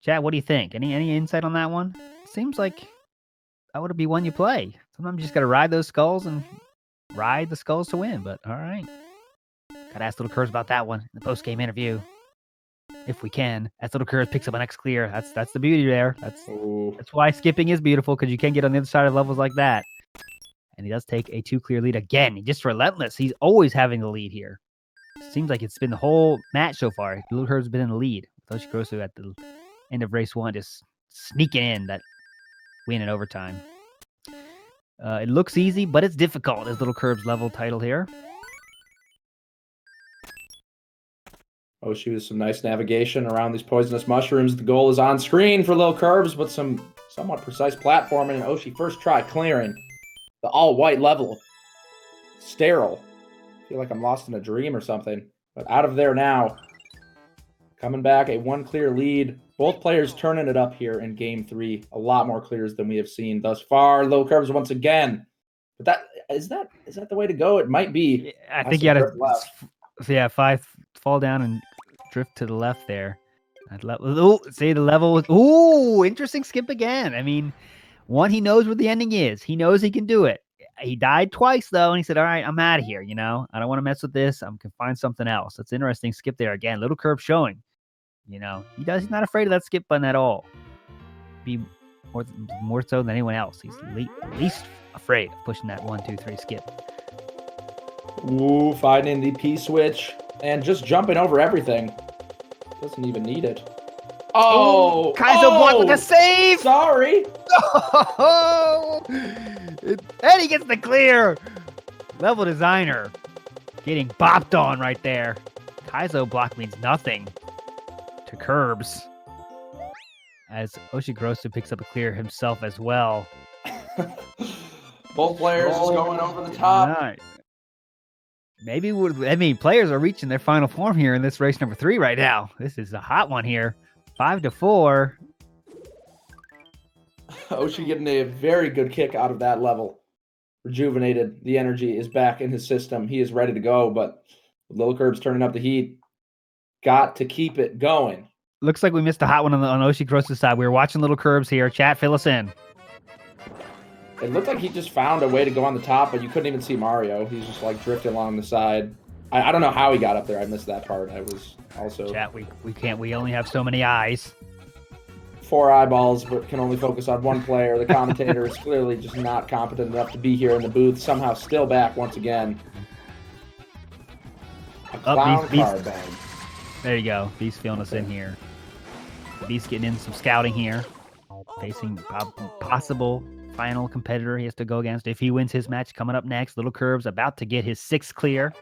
Chad, what do you think? Any insight on that one? Seems like that would be one you play. Sometimes you just got to ride those skulls and ride the skulls to win. But all right. Got to ask LilKirbs about that one in the post-game interview. if we can. As LilKirbs picks up an X clear. That's the beauty there. Ooh. That's why skipping is beautiful, because you can get on the other side of levels like that. And he does take a 2 clear lead again. He's just relentless. He's always having the lead here. Seems like it's been the whole match so far. LilKirbs been in the lead. Oshikorosu at the end of race 1 just sneaking in that win in overtime. It looks easy, but it's difficult as LilKirbs level title here. Oshi with some nice navigation around these poisonous mushrooms. The goal is on screen for LilKirbs, but some somewhat precise platforming, and Oshi first try clearing the all-white level. Sterile. I feel like I'm lost in a dream or something. But out of there now. Coming back, a 1 clear lead. Both players turning it up here in Game 3. A lot more clears than we have seen thus far. LilKirbs once again. But is that the way to go? It might be. I think you had to 5 fall down and drift to the left there. See the level. Ooh, interesting skip again. I mean, one, he knows what the ending is. He knows he can do it. He died twice, though, and he said, all right, I'm out of here, you know? I don't want to mess with this. I can find something else. That's interesting skip there again. LilKirbs showing, you know, he's not afraid of that skip button at all. Be more so than anyone else. He's least afraid of pushing that 1, 2, 3 skip. Ooh, finding the P-switch and just jumping over everything. Doesn't even need it. Oh! Kaizo blocked with a save! Sorry! And he gets the clear! Level designer getting bopped on right there. Kaizo block means nothing to Kirbs. As Oshikorosu picks up a clear himself as well. Both players just going over the top. Right. Maybe players are reaching their final form here in this race number 3 right now. This is a hot one here. 5-4. Oshi getting a very good kick out of that level. Rejuvenated. The energy is back in his system. He is ready to go, but LilKirbs turning up the heat. Got to keep it going. Looks like we missed a hot one on Oshikorosu's side. We were watching LilKirbs here. Chat, fill us in. It looked like he just found a way to go on the top, but you couldn't even see Mario. He's just like drifting along the side. I don't know how he got up there. I missed that part. I was also... Chat, we only have so many eyes. 4 eyeballs, but can only focus on one player. The commentator is clearly just not competent enough to be here in the booth. Somehow still back once again. A clown car bang. There you go. Beast filling us in here. Beast getting in some scouting here. Facing possible final competitor he has to go against. If he wins his match coming up next, LilKirbs about to get his 6th clear.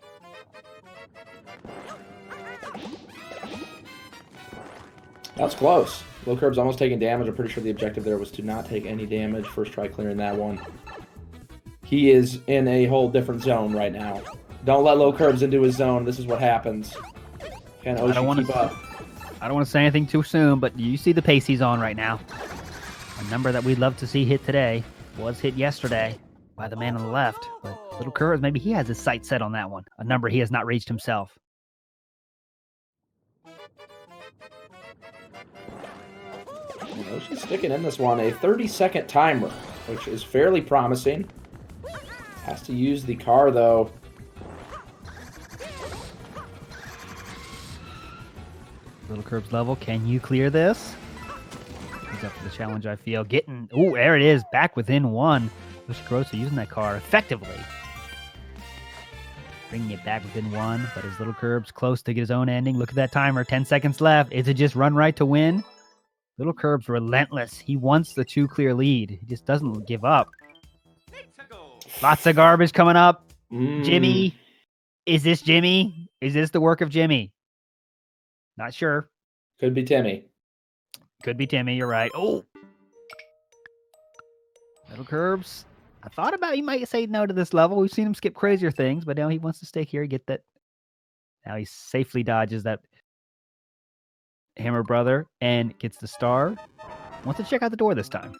That's close. LilKirbs almost taking damage. I'm pretty sure the objective there was to not take any damage. First try clearing that one. He is in a whole different zone right now. Don't let LilKirbs into his zone. This is what happens. Can Oshi keep up? I don't want to say anything too soon, but you see the pace he's on right now. A number that we'd love to see hit today was hit yesterday by the man on the left. But LilKirbs, maybe he has his sights set on that one. A number he has not reached himself. She's sticking in this one. A 30-second timer, which is fairly promising. Has to use the car, though. LilKirbs level, can you clear this? He's up for the challenge, I feel. Ooh, there it is. Back within 1. Oshikorosu using that car effectively. Bringing it back within 1, but is LilKirbs close to get his own ending? Look at that timer. 10 seconds left. Is it just run right to win? LilKirbs relentless. He wants the 2 clear lead. He just doesn't give up. Lots of garbage coming up. Jimmy. Is this Jimmy? Is this the work of Jimmy? Not sure. Could be Timmy. Could be Timmy. You're right. Oh. LilKirbs. I thought about he might say no to this level. We've seen him skip crazier things, but now he wants to stay here, get that. Now he safely dodges that Hammer Brother and gets the star. Wants to check out the door this time.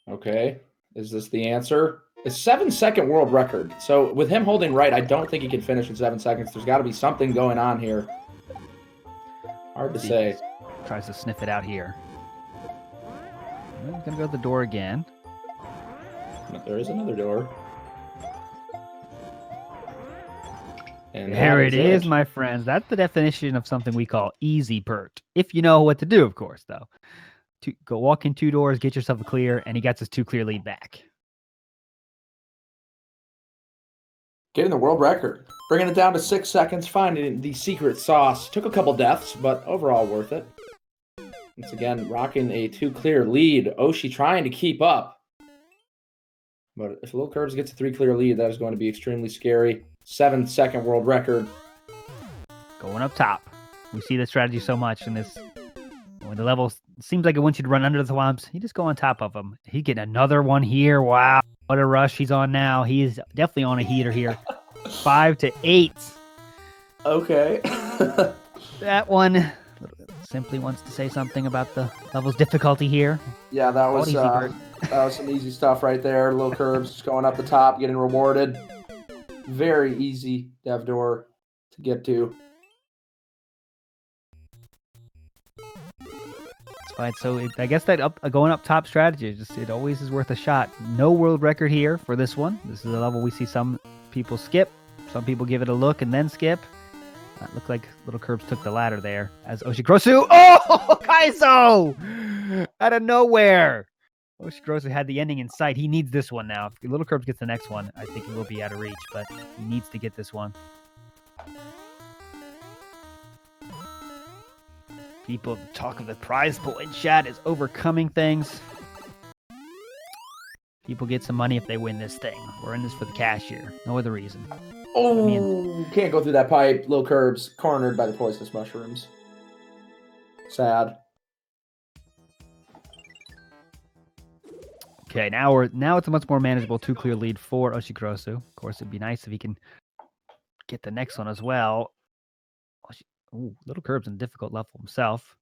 Okay. Is this the answer? A 7-second world record. So with him holding right, I don't think he can finish in 7 seconds. There's got to be something going on here. Hard to say. Tries to sniff it out here. He's going to go to the door again. There is another door. And There that it is, my friends. That's the definition of something we call easy pert. If you know what to do, of course, though. Go walk in 2 doors, get yourself a clear, and he gets his 2 clear lead back. Getting the world record. Bringing it down to 6 seconds, finding the secret sauce. Took a couple deaths, but overall worth it. Once again, rocking a 2 clear lead. Oshi trying to keep up. But if LilKirbs gets a 3 clear lead, that is going to be extremely scary. 7-second world record. Going up top. We see the strategy so much in this. When the level seems like it wants you to run under the swamps, you just go on top of them. He getting another one here. Wow. What a rush he's on now. He is definitely on a heater here. 5 to 8. Okay. That one simply wants to say something about the level's difficulty here. Yeah, that was some easy stuff right there. LilKirbs just going up the top, getting rewarded. Very easy dev door to get to. Right, so I guess that going up top strategy, it always is worth a shot. No world record here for this one. This is a level we see some people skip. Some people give it a look and then skip. Looked like LilKirbs took the ladder there as Oshikorosu. Oh, Kaizo! Out of nowhere. Oshikorosu had the ending in sight. He needs this one now. If LilKirbs gets the next one, I think he will be out of reach, but he needs to get this one. People talk of the prize pool in chat is overcoming things. People get some money if they win this thing. We're in this for the cash here. No other reason. Oh, can't go through that pipe. LilKirbs cornered by the poisonous mushrooms. Sad. Okay, now it's a much more manageable 2 clear lead for Oshikorosu. Of course, it'd be nice if he can get the next one as well. Ooh, LilKirbs in a difficult level himself.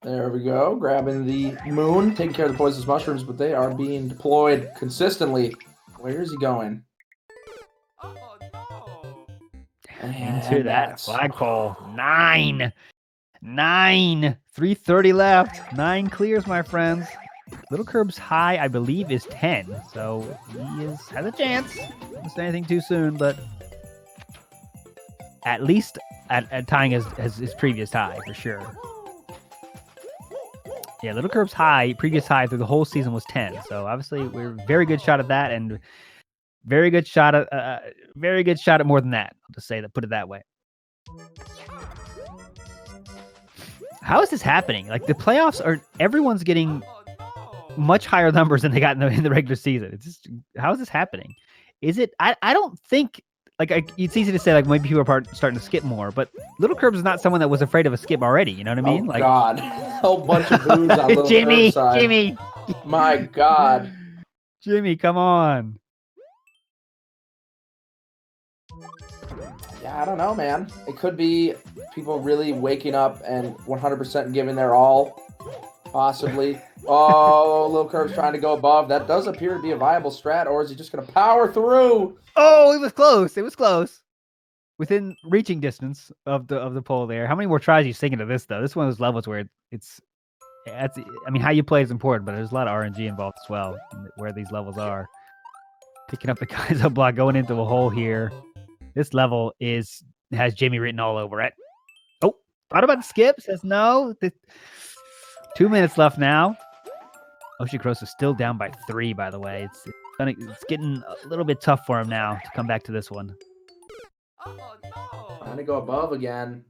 There we go. Grabbing the moon, taking care of the poisonous mushrooms, but they are being deployed consistently. Where is he going? Oh, no. Into that flagpole. 9. 3:30 left. 9 clears, my friends. LilKirbs' high, I believe, is 10. So he has a chance. Don't say anything too soon, but at least at tying his previous high for sure. Yeah, LilKirbs' high, previous high through the whole season was 10. So obviously we're very good shot at that, and very good shot at more than that. I'll just say that, put it that way. How is this happening? Like the playoffs everyone's getting much higher numbers than they got in the regular season. It's just, how is this happening? Is it? I don't think. It's easy to say like maybe people are starting to skip more, but LilKirbs is not someone that was afraid of a skip already. You know what I mean? Oh God, a whole bunch of boos on LilKirbs' side. Jimmy, my God, Jimmy, come on. Yeah, I don't know, man. It could be people really waking up and 100% giving their all, possibly. Oh, LilKirbs trying to go above. That does appear to be a viable strat, or is he just going to power through? Oh, it was close. It was close. Within reaching distance of the pole there. How many more tries are you thinking of this, though? This is one of those levels where I mean, how you play is important, but there's a lot of RNG involved as well, where these levels are. Picking up the Kaizo block, going into a hole here. This level has Jimmy written all over it. Oh, thought about the skip. Says no. 2 minutes left now. Oshikorosu is still down by 3, by the way. It's getting a little bit tough for him now to come back to this one. Oh, no. Trying to go above again.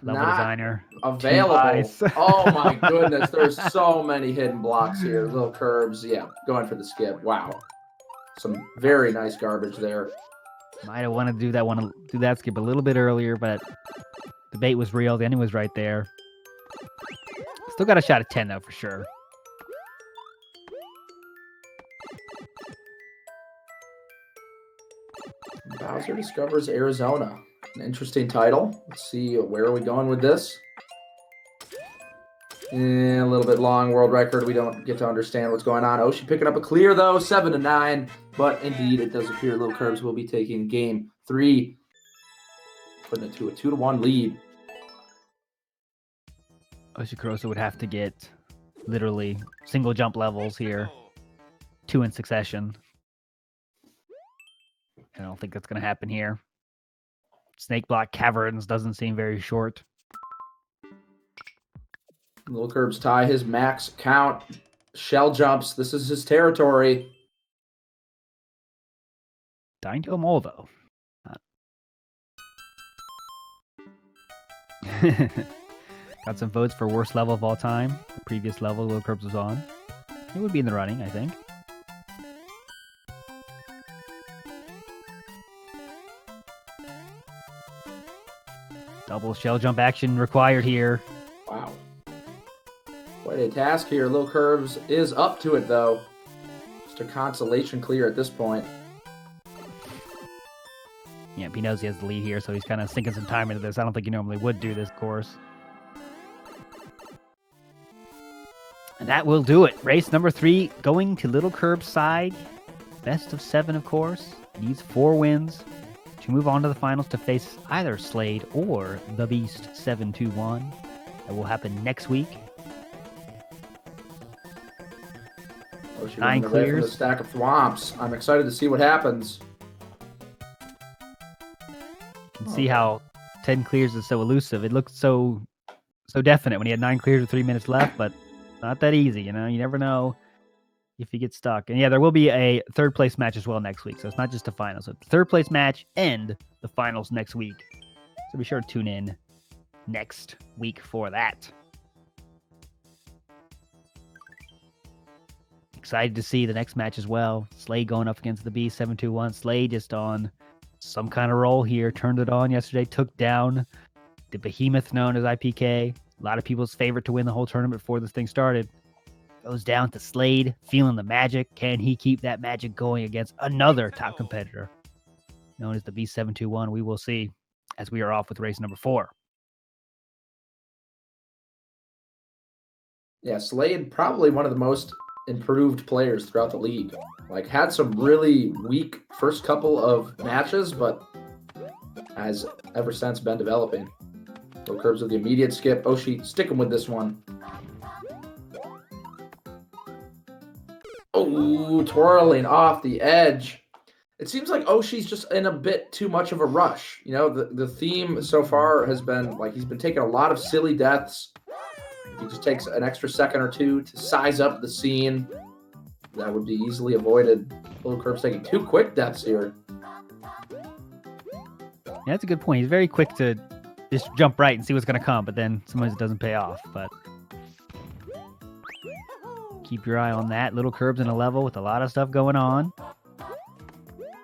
Level Not designer. available. Oh my goodness. There's so many hidden blocks here. LilKirbs. Yeah, going for the skip. Wow. Some very nice garbage there. Might have wanted to do that skip a little bit earlier, but the bait was real. The ending was right there. Still got a shot at 10, though, for sure. Bowser discovers Arizona. An interesting title. Let's see, where are we going with this? A little bit long world record. We don't get to understand what's going on. Oshi picking up a clear, though, 7-9. But indeed, it does appear LilKirbs will be taking game 3, putting it to a 2-1 lead. Oshikorosu would have to get literally single jump levels here, 2 in succession. I don't think that's going to happen here. Snake Block Caverns doesn't seem very short. LilKirbs tie his max count. Shell jumps. This is his territory. Dying to a mole, though. Got some votes for worst level of all time. The previous level LilKirbs was on. It would be in the running, I think. Double shell jump action required here. Wow. Quite a task here. LilKirbs is up to it, though. Just a consolation clear at this point. Yeah, he knows he has the lead here, so he's kind of sinking some time into this. I don't think he normally would do this course. And that will do it. Race number 3 going to LilKirbs' side. Best of 7, of course. Needs 4 wins to move on to the finals to face either Slade or the Beast 721. That will happen next week. Oshie 9 running away from the clears. stack of thwomps. I'm excited to see what happens. You can see how 10 clears is so elusive. It looked so definite when he had 9 clears with 3 minutes left, but not that easy, you know? You never know if you get stuck. And yeah, there will be a third place match as well next week, so it's not just a final. So third place match and the finals next week. So be sure to tune in next week for that. Excited to see the next match as well. Slade going up against the Beast 721. Slade just on some kind of roll here. Turned it on yesterday. Took down the behemoth known as IPK. A lot of people's favorite to win the whole tournament before this thing started. Goes down to Slade, feeling the magic. Can he keep that magic going against another top competitor known as the Beast 721? We will see as we are off with race number 4. Yeah, Slade, probably one of the most improved players throughout the league. Like, had some really weak first couple of matches, but has ever since been developing. LilKirbs with the immediate skip. Oshie sticking with this one. Oh, twirling off the edge. It seems like Oshie's just in a bit too much of a rush. You know, the theme so far has been like he's been taking a lot of silly deaths. He just takes an extra second or two to size up the scene. That would be easily avoided. LilKirbs taking 2 quick deaths here. Yeah, that's a good point. He's very quick to just jump right and see what's going to come, but then sometimes it doesn't pay off. But keep your eye on that. LilKirbs in a level with a lot of stuff going on.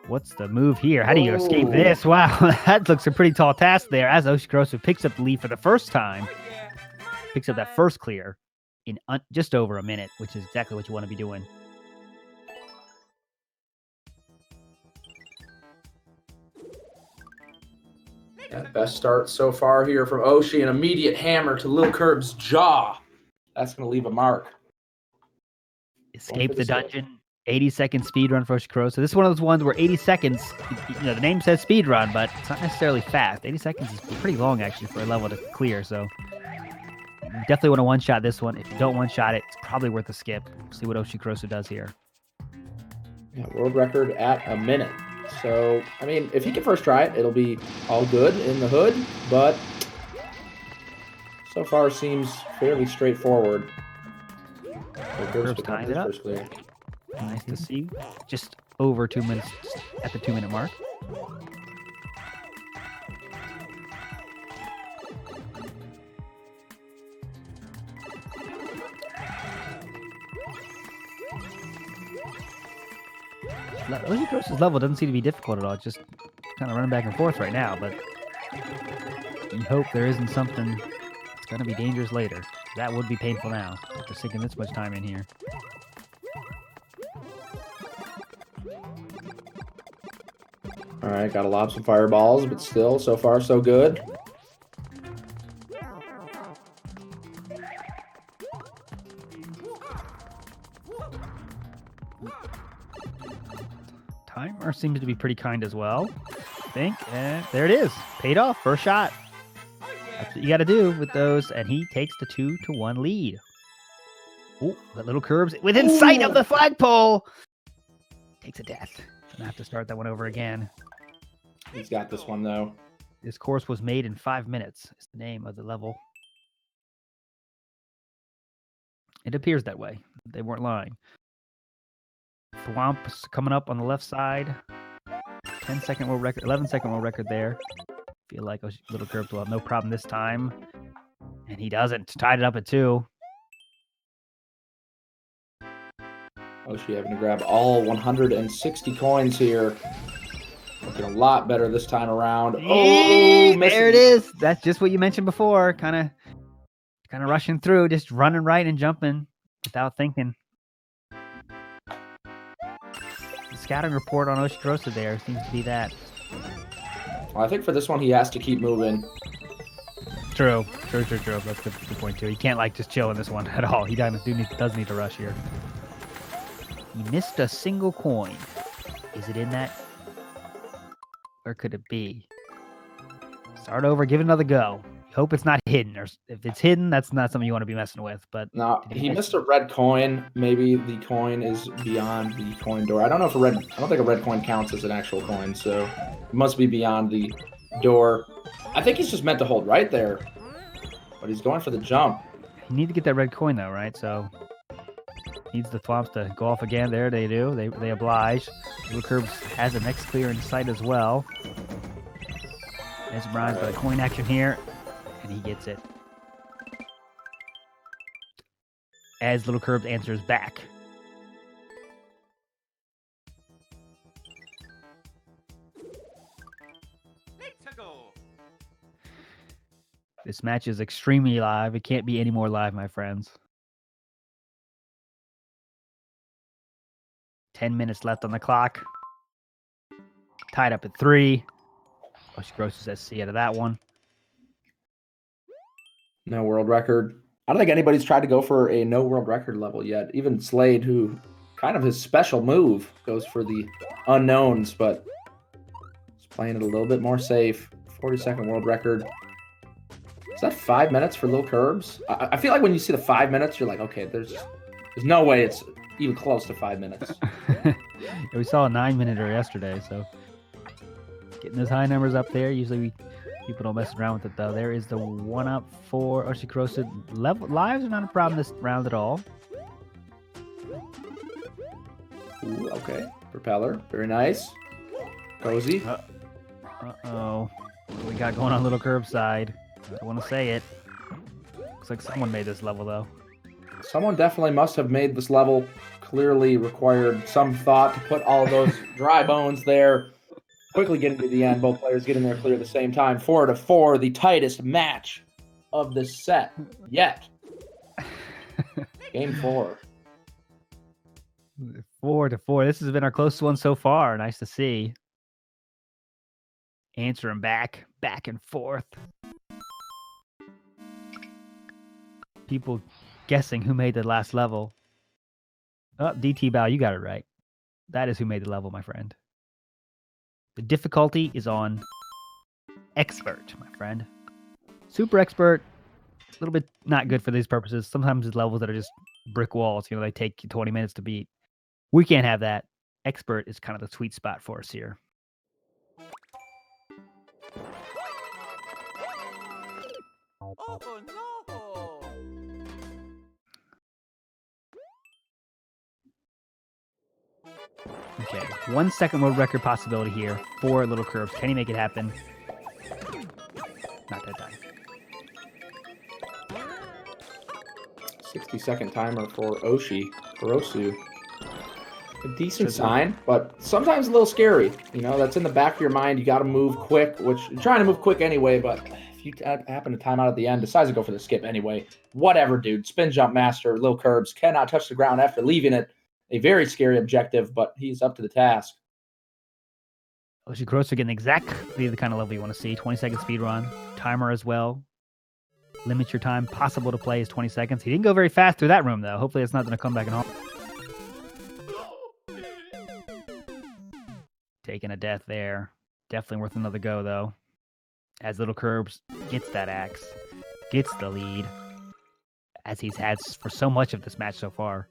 What's the move here? How do you escape this? Wow, that looks a pretty tall task there as Oshikorosu picks up the lead for the first time. Picks up that first clear in just over a minute, which is exactly what you want to be doing. Yeah, best start so far here from Oshie. An immediate hammer to LilKirbs' jaw. That's going to leave a mark. Escape the dungeon. 80-second speed run for Oshikorosu. This is one of those ones where 80 seconds, you know, the name says speed run, but it's not necessarily fast. 80 seconds is pretty long, actually, for a level to clear, so you definitely want to one-shot this one. If you don't one-shot it, it's probably worth a skip. See what Oshikorosu does here. Yeah, world record at a minute. So, I mean, if he can first try it, it'll be all good in the hood, but so far seems fairly straightforward. LilKirbs tying it up. Nice to see. Just over 2 minutes at the 2-minute mark. Oshikorosu's level doesn't seem to be difficult at all. It's just kind of running back and forth right now, but you hope there isn't something that's going to be dangerous later. That would be painful now, after sinking this much time in here. All right, got to lob some fireballs, but still, so far, so good. Timer seems to be pretty kind as well, I think. And there it is. Paid off. First shot. That's what you got to do with those. And he takes the 2-1 lead. Oh, that LilKirbs within sight of the flagpole. Takes a death. Gonna have to start that one over again. He's got this one, though. This course was made in 5 minutes. Is the name of the level. It appears that way. They weren't lying. Thwomp's coming up on the left side. 10-second world record, 11-second world record there. Feel like LilKirbs will have no problem this time. And he doesn't. Tied it up at 2. Oshie having to grab all 160 coins here. Looking a lot better this time around. Oh, there it is. That's just what you mentioned before. Kind of rushing through, just running right and jumping without thinking. The scouting report on Oshikorosu there seems to be that. Well, I think for this one, he has to keep moving. True. That's a good point, too. He can't, like, just chill in this one at all. He does need to rush here. He missed a single coin. Is it in that? Where could it be? Start over, give it another go. Hope it's not hidden. Or if it's hidden, that's not something you want to be messing with. But no, he missed a red coin. Maybe the coin is beyond the coin door. I don't know if I don't think a red coin counts as an actual coin, so it must be beyond the door. I think he's just meant to hold right there, but he's going for the jump. You need to get that red coin though, right? So needs the Thwomps to go off again. There they do. They oblige. LilKirbs has the next clear in sight as well. There's Brian's got a coin action here, and he gets it. As LilKirbs answers back. Let's go. This match is extremely live. It can't be any more live, my friends. 10 minutes left on the clock. Tied up at 3. Oshikorosu says see out of that one. No world record. I don't think anybody's tried to go for a no world record level yet. Even Slade, who kind of his special move, goes for the unknowns, but he's playing it a little bit more safe. 42nd world record. Is that 5 minutes for LilKirbs? I feel like when you see the 5 minutes, you're like, okay, there's no way it's even close to 5 minutes. Yeah, we saw a 9-minuter yesterday, so getting those high numbers up there. Usually people don't mess around with it, though. There is the 1-up for Oshikorosu. Lives are not a problem this round at all. Ooh, okay. Propeller. Very nice. Cozy. Uh-oh. What do we got going on LilKirbs' side? I don't want to say it. Looks like someone made this level, though. Someone definitely must have made this level. Clearly required some thought to put all those dry bones there. Quickly getting to the end. Both players getting there clear at the same time. 4-4, the tightest match of this set yet. Game 4. 4-4. This has been our closest one so far. Nice to see. Answering back and forth. People guessing who made the last level. Oh, DT Bow, you got it right. That is who made the level, my friend. The difficulty is on expert, my friend. Super expert, a little bit not good for these purposes. Sometimes it's levels that are just brick walls. You know, they take 20 minutes to beat. We can't have that. Expert is kind of the sweet spot for us here. Oh no. Okay, 1 second world record possibility here for LilKirbs. Can he make it happen? Not that time. 60-second timer for Oshikorosu. A decent sign, but sometimes a little scary. You know, that's in the back of your mind. You got to move quick, which you're trying to move quick anyway, but if you happen to time out at the end, decides to go for the skip anyway. Whatever, dude. Spin jump master, LilKirbs cannot touch the ground after leaving it. A very scary objective, but he's up to the task. Oshikorosu getting exactly the kind of level you want to see. 20-second speedrun. Timer as well. Limit your time possible to play is 20 seconds. He didn't go very fast through that room, though. Hopefully it's not going to come back and home. Taking a death there. Definitely worth another go, though. As LilKirbs gets that axe. Gets the lead. As he's had for so much of this match so far.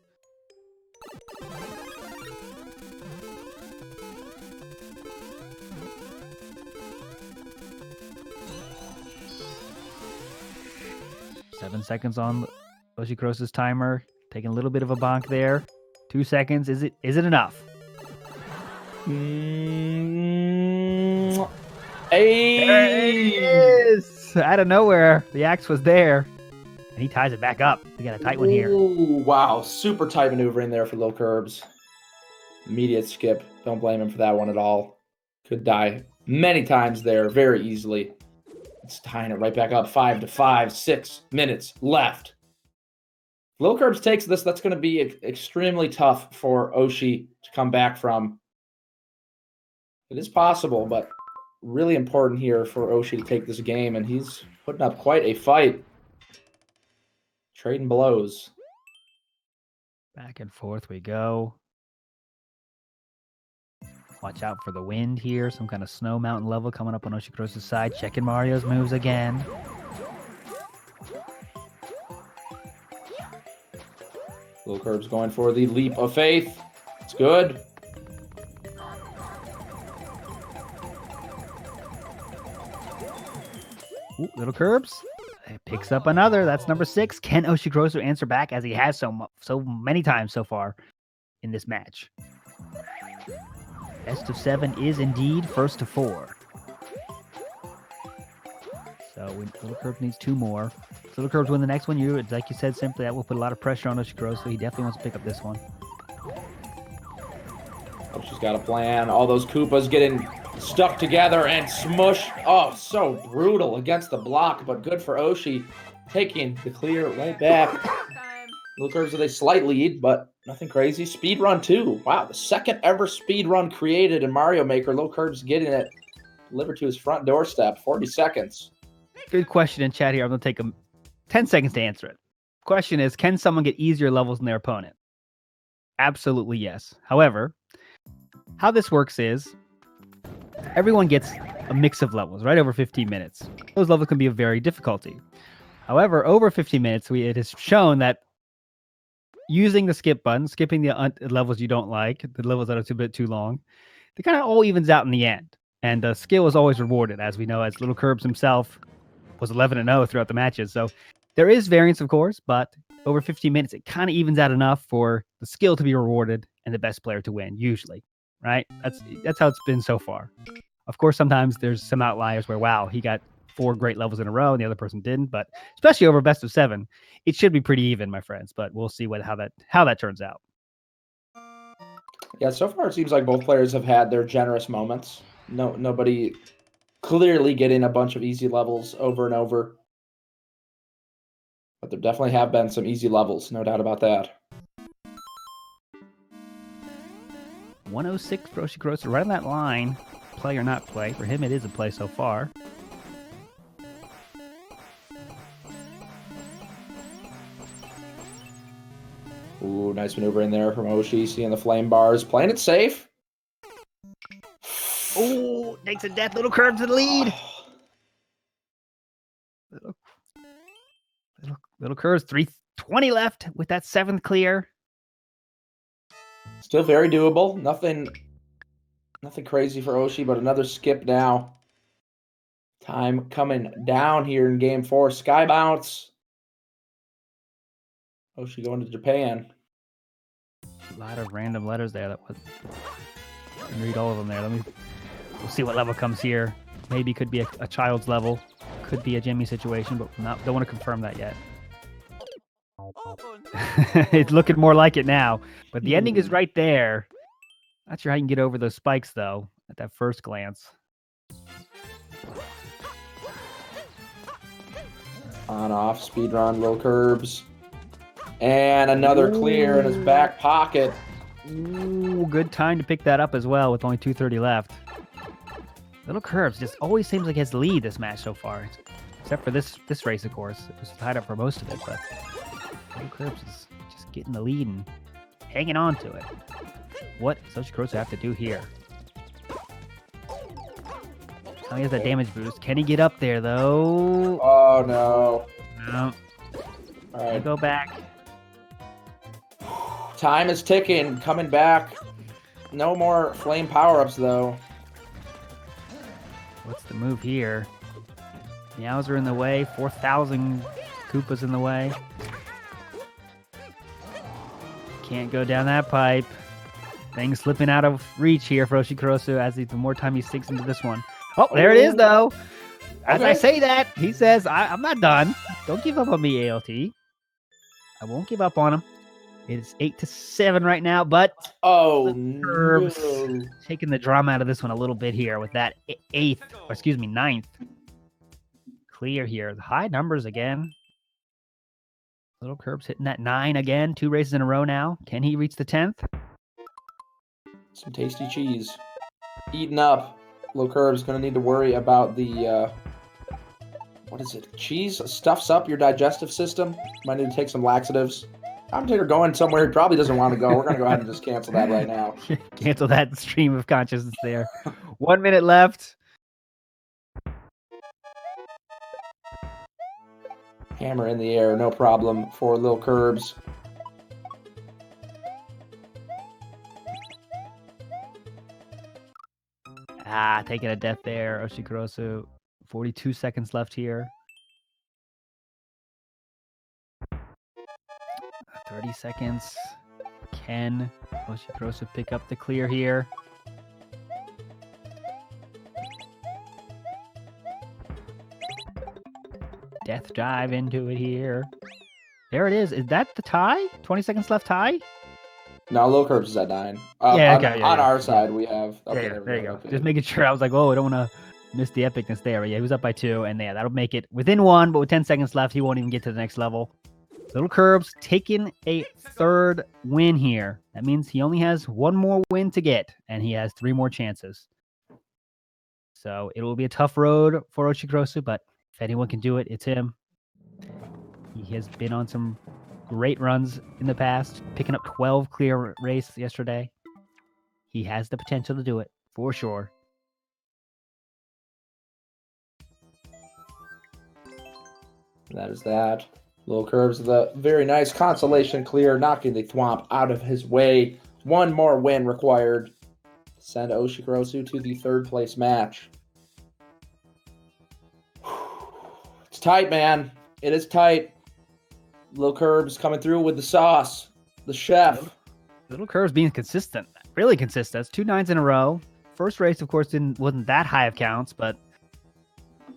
7 seconds on Oshikorosu's timer. Taking a little bit of a bonk there. 2 seconds. Is it enough? There it is! Out of nowhere, the axe was there. And he ties it back up. We got a tight one here. Ooh, wow. Super tight maneuver in there for LilKirbs. Immediate skip. Don't blame him for that one at all. Could die many times there very easily. It's tying it right back up. 5-5. 6 minutes left. LilKirbs takes this. That's going to be extremely tough for Oshi to come back from. It is possible, but really important here for Oshi to take this game, and he's putting up quite a fight. Trading blows. Back and forth we go. Watch out for the wind here. Some kind of snow mountain level coming up on Oshikorosu's side. Checking Mario's moves again. LilKirbs going for the leap of faith. It's good. Ooh, LilKirbs picks up another. That's number 6. Can Oshikorosu answer back as he has so many times so far in this match? Best of 7 is indeed first to 4. So LilKirbs needs 2 more. So LilKirbs win the next one. Like you said, simply that will put a lot of pressure on Oshikorosu. He definitely wants to pick up this one. Oshi's got a plan. All those Koopas getting stuck together and smushed. Oh, so brutal against the block, but good for Oshi. Taking the clear right back. LilKirbs with a slight lead, but nothing crazy. Speedrun 2. Wow, the second ever speedrun created in Mario Maker. LilKirbs getting it delivered to his front doorstep. 40 seconds. Good question in chat here. I'm going to take 10 seconds to answer it. Question is, can someone get easier levels than their opponent? Absolutely yes. However, how this works is everyone gets a mix of levels, right? Over 15 minutes. Those levels can be of varying difficulty. However, over 15 minutes, it is shown that using the skip button, skipping the levels you don't like, the levels that are a bit too long, it kind of all evens out in the end. And the skill is always rewarded, as we know, as LilKirbs himself was 11-0 throughout the matches. So there is variance, of course, but over 15 minutes, it kind of evens out enough for the skill to be rewarded and the best player to win, usually, right? That's how it's been so far. Of course, sometimes there's some outliers where, wow, he got 4 great levels in a row and the other person didn't, but especially over best of 7, it should be pretty even, my friends, but we'll see how that turns out. Yeah, so far it seems like both players have had their generous moments. Nobody clearly getting a bunch of easy levels over and over. But there definitely have been some easy levels, no doubt about that. 106 for Oshikorosu, right on that line. Play or not play. For him, it is a play so far. Ooh, nice maneuver in there from Oshi, seeing the flame bars. Playing it safe. Oh, takes a death. LilKirbs to the lead. LilKirbs, 3:20 left with that 7th clear. Still very doable. Nothing crazy for Oshi, but another skip now. Time coming down here in game 4. Sky bounce. Oshi going to Japan. A lot of random letters there. I can read all of them there. We'll see what level comes here. Maybe could be a child's level. Could be a Jimmy situation, but don't want to confirm that yet. It's looking more like it now. But the ending is right there. Not sure how you can get over those spikes, though, at that first glance. On off, speedrun, LilKirbs. And another clear in his back pocket. Ooh, good time to pick that up as well with only 2:30 left. LilKirbs just always seems like he has the lead this match so far. Except for this race, of course. It was tied up for most of it, but LilKirbs is just getting the lead and hanging on to it. What does Oshikorosu have to do here? Oh, he has that damage boost. Can he get up there, though? Oh, no. No. All right. Go back. Time is ticking. Coming back. No more flame power-ups, though. What's the move here? Meows are in the way. 4,000 Koopas in the way. Can't go down that pipe. Things slipping out of reach here for Oshikorosu as the more time he sinks into this one. Oh, there it is, though. As I say that, he says, I'm not done. Don't give up on me, ALT. I won't give up on him. It's 8-7 right now, but LilKirbs no. Taking the drama out of this one a little bit here with that ninth clear here. The high numbers again. LilKirbs hitting that 9 again. 2 races in a row now. Can he reach the 10th? Some tasty cheese. Eaten up. LilKirbs going to need to worry about the, what is it? Cheese stuffs up your digestive system. Might need to take some laxatives. Commentator going somewhere he probably doesn't want to go. We're going to go ahead and just cancel that right now. Cancel that stream of consciousness there. 1 minute left. Hammer in the air, no problem for LilKirbs. Taking a death there, Oshikorosu. 42 seconds left here. 30 seconds. Can Oshikorosu pick up the clear here? Death dive into it here. There it is. Is that the tie? 20 seconds left tie? No, LilKirbs is at 9. On our side, we have... Okay, there you go. Okay. Just making sure. I was like, oh, I don't want to miss the epicness there. But yeah, he was up by 2, and yeah, that'll make it within 1, but with 10 seconds left, he won't even get to the next level. LilKirbs taking a 3rd win here. That means he only has 1 more win to get, and he has 3 more chances. So it will be a tough road for Oshikorosu, but if anyone can do it, it's him. He has been on some great runs in the past, picking up 12 clear race yesterday. He has the potential to do it, for sure. That is that. LilKirbs with a very nice consolation clear, knocking the thwomp out of his way. 1 more win required to send Oshikorosu to the 3rd place match. It's tight, man. It is tight. LilKirbs coming through with the sauce. The chef. LilKirbs being consistent. Really consistent. That's 2 9s in a row. First race, of course, wasn't that high of counts, but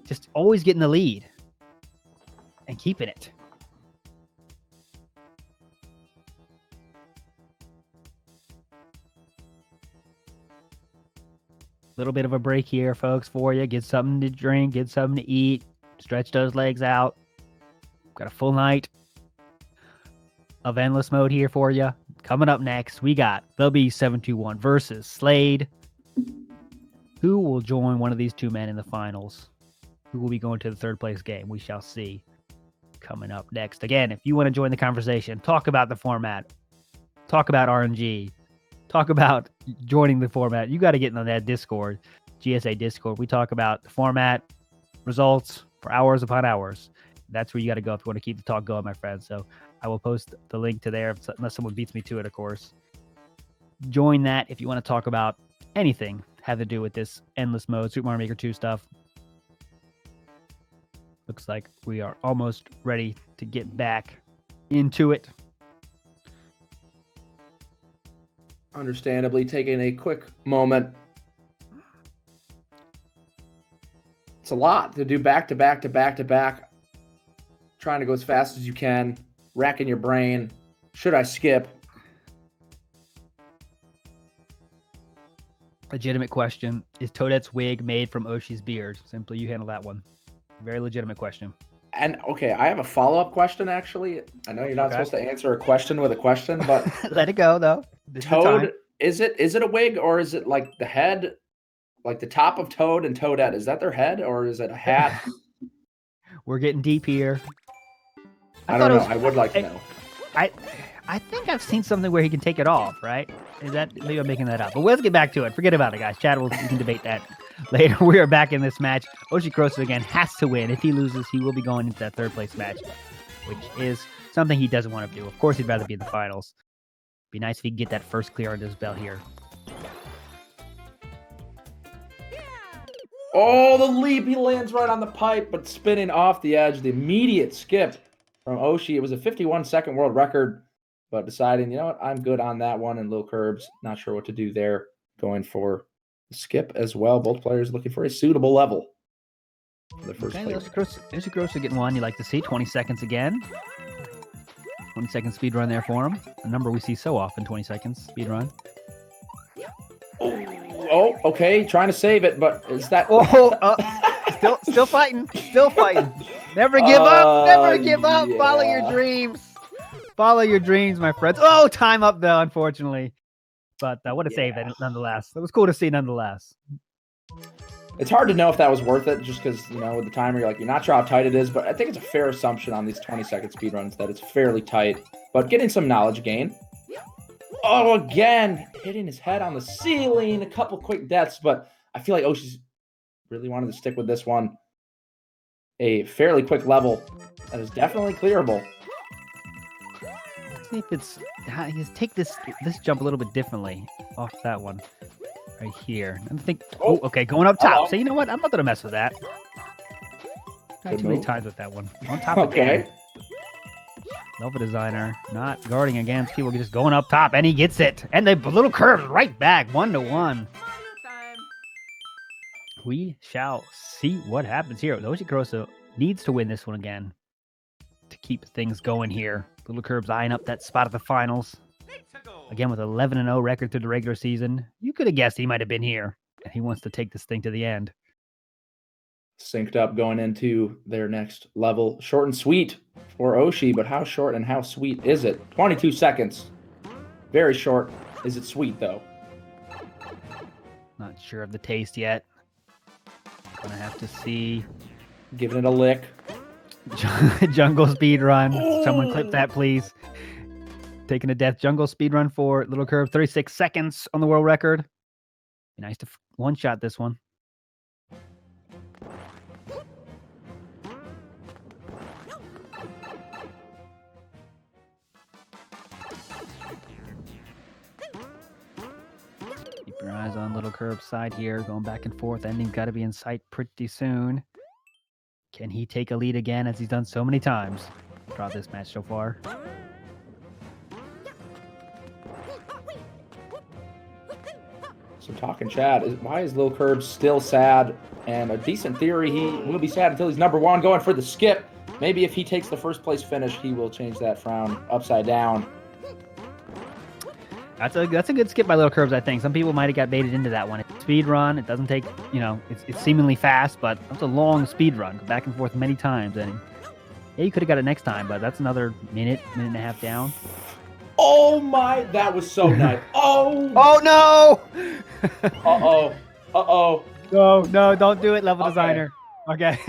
just always getting the lead and keeping it. Little bit of a break here, folks, for you. Get something to drink, get something to eat, stretch those legs out. Got a full night of endless mode here for you. Coming up next, we got the B721 versus Slade. Who will join one of these 2 men in the finals? Who will be going to the 3rd place game? We shall see. Coming up next. Again, if you want to join the conversation, talk about the format, talk about RNG, talk about joining the format, you got to get in on that Discord, GSA Discord. We talk about the format, results for hours upon hours. That's where you got to go if you want to keep the talk going, my friends. So I will post the link to there, unless someone beats me to it, of course. Join that if you want to talk about anything have to do with this endless mode, Super Mario Maker 2 stuff. Looks like we are almost ready to get back into it. Understandably, taking a quick moment. It's a lot to do back to back to back to back. Trying to go as fast as you can. Racking your brain. Should I skip? Legitimate question. Is Toadette's wig made from Oshi's beard? Simply, you handle that one. Very legitimate question. And, okay, I have a follow-up question, actually. I know you're not supposed to answer a question with a question, but... Let it go, though. Toad, is it a wig, or is it like the head, like the top of Toad and Toadette? Is that their head, or is it a hat? We're getting deep here. I don't know. I would like to know. I think I've seen something where he can take it off, right? Is that, maybe I'm making that up. But let's get back to it. Forget about it, guys. Chad, we can debate that later. We are back in this match. Oshikorosu, again, has to win. If he loses, he will be going into that 3rd place match, which is something he doesn't want to do. Of course, he'd rather be in the finals. Be nice if he could get that first clear under his belt here. Oh, the leap. He lands right on the pipe, but spinning off the edge. The immediate skip from Oshi. It was a 51-second world record, but deciding, you know what, I'm good on that one. And LilKirbs, not sure what to do there. Going for the skip as well. Both players looking for a suitable level for the first Okay, play. Oshikorosu getting one. You like to see 20 seconds again. 20-second speed run there for him. A number we see so often, 20 seconds speed run. Oh, okay. Trying to save it, but is that... Still fighting. Still fighting. Never give up. Never give up. Yeah. Follow your dreams. Follow your dreams, my friends. Oh, time up though, unfortunately. But what a save nonetheless. It was cool to see nonetheless. It's hard to know if that was worth it just because, you know, with the timer, you're not sure how tight it is. But I think it's a fair assumption on these 20-second speedruns that it's fairly tight. But getting some knowledge gain. Oh, again, hitting his head on the ceiling. A couple quick deaths, but I feel like Oshi's really wanted to stick with this one. A fairly quick level that is definitely clearable. Let's see if it's... Take this jump a little bit differently off that one. Right here. I think. Oh, okay, going up top. Hello. So you know what? I'm not gonna mess with that. Tried too many times with that one. On top again. Nova Designer not guarding against people, just going up top, and he gets it. And the LilKirbs right back, 1-1. We shall see what happens here. Oshikorosu needs to win this one again to keep things going here. LilKirbs eyeing up that spot at the finals. Again, with 11-0 record through the regular season, you could have guessed he might have been here, and he wants to take this thing to the end. Synced up going into their next level. Short and sweet for Oshi, but how short and how sweet is it? 22 seconds. Very short. Is it sweet, though? Not sure of the taste yet. Gonna have to see. Giving it a lick. Jungle speed run. Someone clip that, please. Taking a death jungle speed run for LilKirbs. 36 seconds on the world record. Be nice to one-shot this one. Keep your eyes on LilKirbs' side here. Going back and forth. Ending's got to be in sight pretty soon. Can he take a lead again as he's done so many times throughout this match so far? So talking chat, why is LilKirbs still sad? And a decent theory, he will be sad until he's number one, going for the skip. Maybe if he takes the first place finish, he will change that frown upside down. That's a good skip by LilKirbs, I think. Some people might have got baited into that one. It's speed run. It doesn't take, it's seemingly fast, but that's a long speed run. Go back and forth many times. And yeah, you could have got it next time, but that's another minute and a half down. Oh my, that was so nice. Oh! Oh no! Uh-oh. Uh-oh. No, don't do it, level designer. Okay.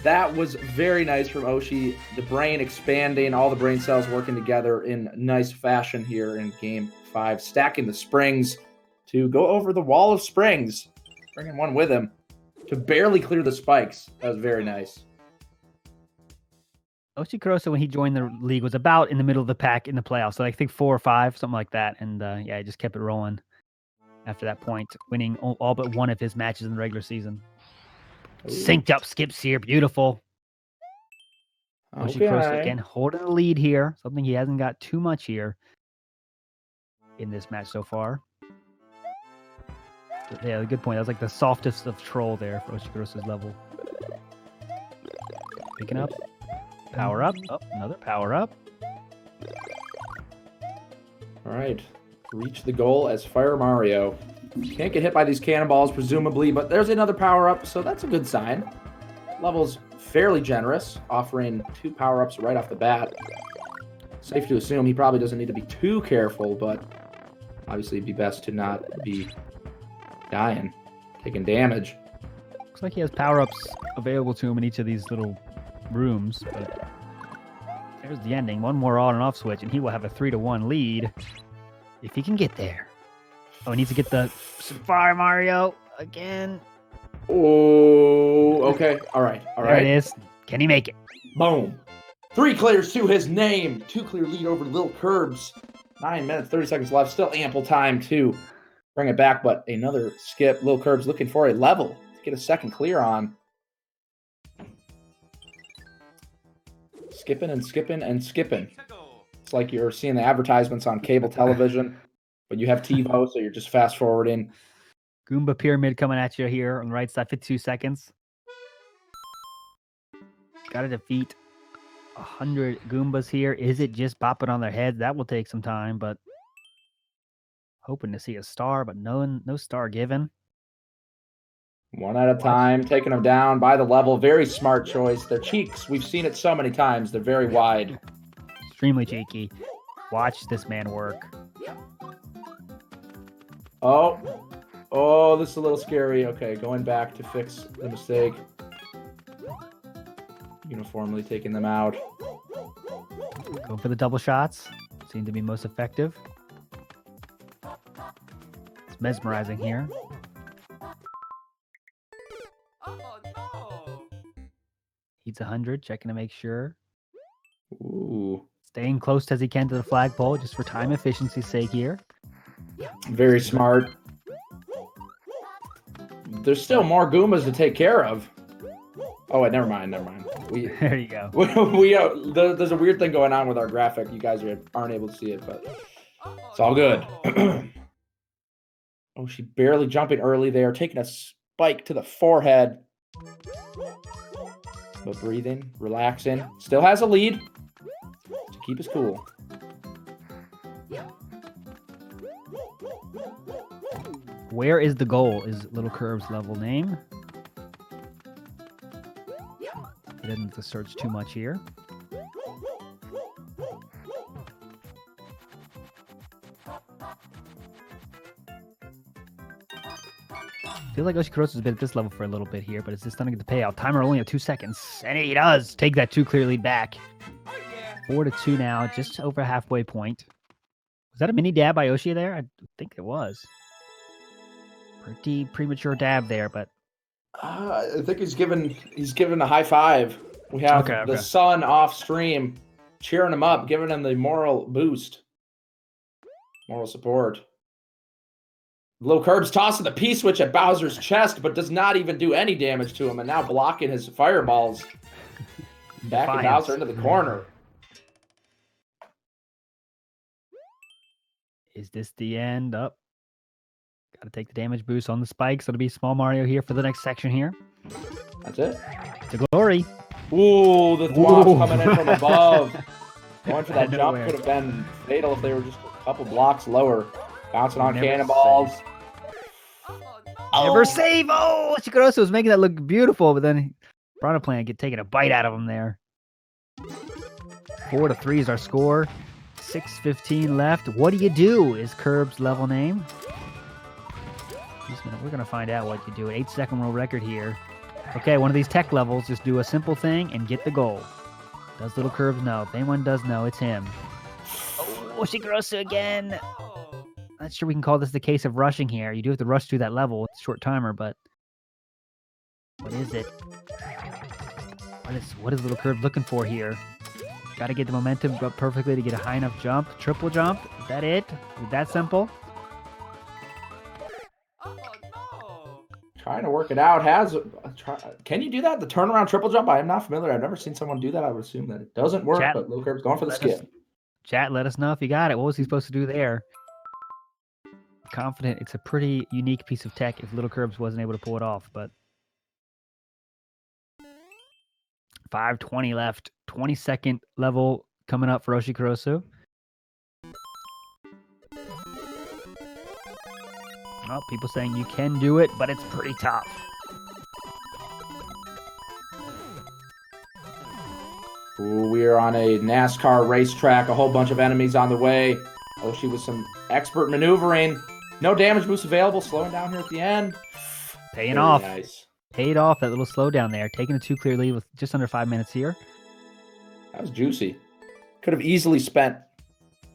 That was very nice from Oshi. The brain expanding, all the brain cells working together in nice fashion here in Game 5. Stacking the springs to go over the wall of springs. Bringing one with him to barely clear the spikes. That was very nice. Oshikorosu, when he joined the league, was about in the middle of the pack in the playoffs. So I think 4 or 5, something like that. And yeah, he just kept it rolling after that point, winning all but one of his matches in the regular season. Ooh. Synced up skips here. Beautiful. Okay. Oshikorosu again holding the lead here. Something he hasn't got too much here in this match so far. But yeah, good point. That was like the softest of troll there for Oshikorosu's level. Picking up. Power up. Oh, another power up. All right. Reach the goal as Fire Mario. Can't get hit by these cannonballs, presumably, but there's another power-up, so that's a good sign. Level's fairly generous, offering 2 power-ups right off the bat. Safe to assume he probably doesn't need to be too careful, but obviously it'd be best to not be dying, taking damage. Looks like he has power-ups available to him in each of these little rooms, but there's the ending. One more on and off switch, and he will have a 3-1 lead if he can get there. Oh, he needs to get the Fire Mario again. Oh, okay. All right. There it is. Can he make it? Boom. 3 clears to his name. 2 clear lead over LilKirbs. 9 minutes, 30 seconds left. Still ample time to bring it back, but another skip. LilKirbs looking for a level to get a second clear on. Skipping and skipping and skipping. Let's go. It's like you're seeing the advertisements on cable television, but you have TiVo, so you're just fast forwarding. Goomba Pyramid coming at you here on the right side, 52 seconds. Got to defeat 100 Goombas here. Is it just bopping on their heads? That will take some time, but hoping to see a star, but no star given. One at a time, taking them down by the level. Very smart choice. Their cheeks, we've seen it so many times. They're very wide. Extremely cheeky. Watch this man work. Oh, this is a little scary. Okay, going back to fix the mistake. Uniformly taking them out. Go for the double shots. Seem to be most effective. It's mesmerizing here. Oh no. He's 100, checking to make sure. Ooh, Staying close as he can to the flagpole, just for time efficiency's sake here. very smart. There's still more Goombas to take care of. Oh, wait, never mind. There you go. There's a weird thing going on with our graphic. You guys aren't able to see it, but it's all good. Oh, she barely jumping early there, taking a spike to the forehead. But breathing, relaxing. Still has a lead to keep us cool. Where is the goal? Is LilKirbs' level name? He doesn't have to search too much here. I feel like Oshikorosu's been at this level for a little bit here, but it's just starting to get the payout. Timer only at 2 seconds, and he does take that 2 clear lead back. Oh yeah. 4-2 now, just over halfway point. Was that a mini dab by Oshi there? I think it was. Pretty premature dab there, but I think he's given a high five. We have Okay. the sun off stream cheering him up, giving him the moral boost, moral support. LilKirbs tossing the P-switch at Bowser's chest, but does not even do any damage to him, and now blocking his fireballs. Backing Defiance. Bowser into the corner. Is this the end? Up. Got to take the damage boost on the spikes. It'll be Small Mario here for the next section here. That's it. To glory. Ooh, the thwomps Ooh. coming in from above. Going for Out that of jump nowhere. could have been fatal if they were just a couple blocks lower. Bouncing on Never cannonballs. Oh no. Never save. Oh, Oshikorosu was making that look beautiful, but then Piranha Plant taking a bite out of him there. 4-3 is our score. 6:15 left. What do you do? Is Kirbs' level name? We're gonna find out what you do. An 8-second world record here. Okay, one of these tech levels. Just do a simple thing and get the goal. Does LilKirbs know? If anyone does know, it's him. Oh, Oshikorosu again. No. Not sure we can call this the case of rushing here. You do have to rush through that level. It's a short timer, but what is it? What is LilKirbs looking for here? Got to get the momentum up perfectly to get a high enough jump. Triple jump. Is that it? Is it that simple? Oh no. Trying to work it out. Can you do that? The turnaround triple jump? I am not familiar. I've never seen someone do that. I would assume that it doesn't work, Chat, but LilKirbs going for the let us- skip. Chat, let us know if you got it. What was he supposed to do there? Confident it's a pretty unique piece of tech if LilKirbs wasn't able to pull it off, but 5:20 left. 22nd level coming up for Oshikorosu. Oh, people saying you can do it, but it's pretty tough. Ooh, we are on a NASCAR racetrack. A whole bunch of enemies on the way. Oshi with some expert maneuvering. No damage boost available. Slowing down here at the end. Paying Very off. Nice. Paid off that little slowdown there. Taking a 2 clear lead with just under 5 minutes here. That was juicy. Could have easily spent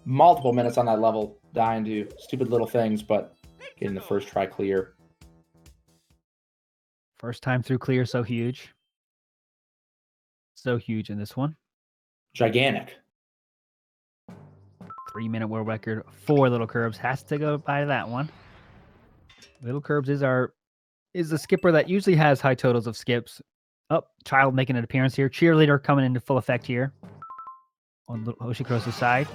multiple minutes on that level dying to stupid little things, but getting the first try clear. First time through clear, so huge. So huge in this one. Gigantic. 3-minute world record for LilKirbs. Has to go by that one. LilKirbs is the skipper that usually has high totals of skips. Oh, child making an appearance here. Cheerleader coming into full effect here. on Oshikorosu's side.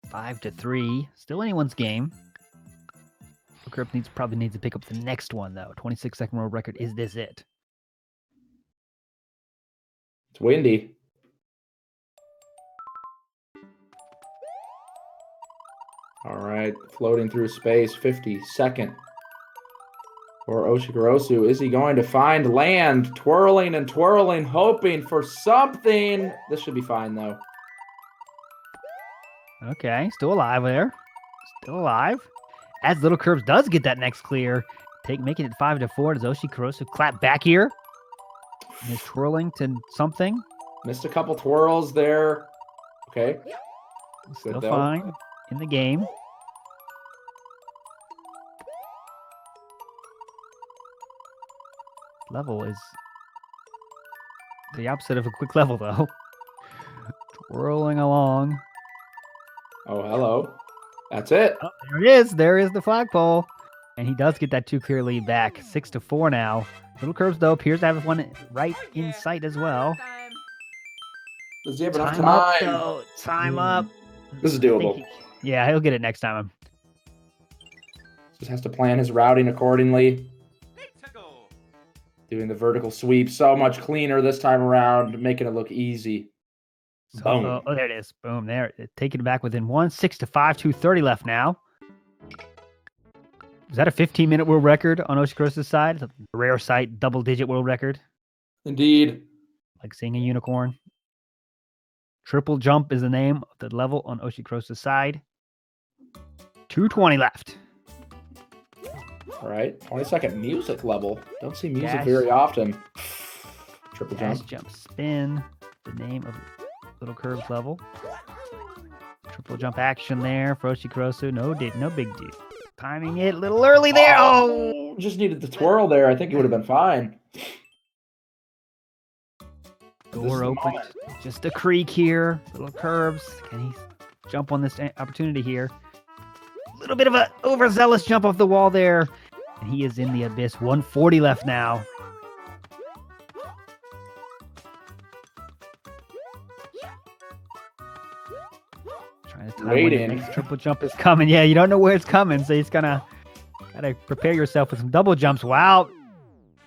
Five to 3. Still anyone's game. LilKirbs probably needs to pick up the next one, though. 26-second world record. Is this it? It's windy. All right, floating through space, 52nd for Oshikorosu. Is he going to find land? Twirling and twirling, hoping for something. This should be fine, though. Okay, still alive there. Still alive. As LilKirbs does get that next clear, making it 5 to 4. Does Oshikorosu clap back here? And is twirling to something. Missed a couple twirls there. Okay. Still though. fine in the game. Level is the opposite of a quick level, though. Twirling along. Oh, hello. That's it. Oh, there it is. There is the flagpole. And he does get that 2 clear lead back. 6 to 4 now. LilKirbs, though, appears to have one right in sight as well. Time. Does he have enough Time up, time? though. Time up. This is I think doable. yeah, he'll get it next time. Just has to plan his routing accordingly. Let's-go. Doing the vertical sweep so much cleaner this time around, making it look easy. So, Boom. oh, there it is. Boom. There. Taking it back within 1. 6 to 5. 2:30 left now. Is that a 15-minute world record on Oshikorosu's side? It's a rare sight, double-digit world record. Indeed. Like seeing a unicorn. Triple jump is the name of the level on Oshikorosu's side. 2:20 left. All right. 22nd music level. Don't see music Dash. very often. Triple Dash jump. jump spin. The name of LilKirbs level. Triple jump action there for Oshikorosu. No big deal. Timing it a little early there. Oh! Just needed the twirl there. I think he would have been fine. This is Door the open. moment. Just a creak here. LilKirbs. Can he jump on this opportunity here? A little bit of an overzealous jump off the wall there. And he is in the abyss. 140 left now. Trying to time when the Waiting. next triple jump is coming. Yeah, you don't know where it's coming, so he's gotta prepare yourself with some double jumps. Wow.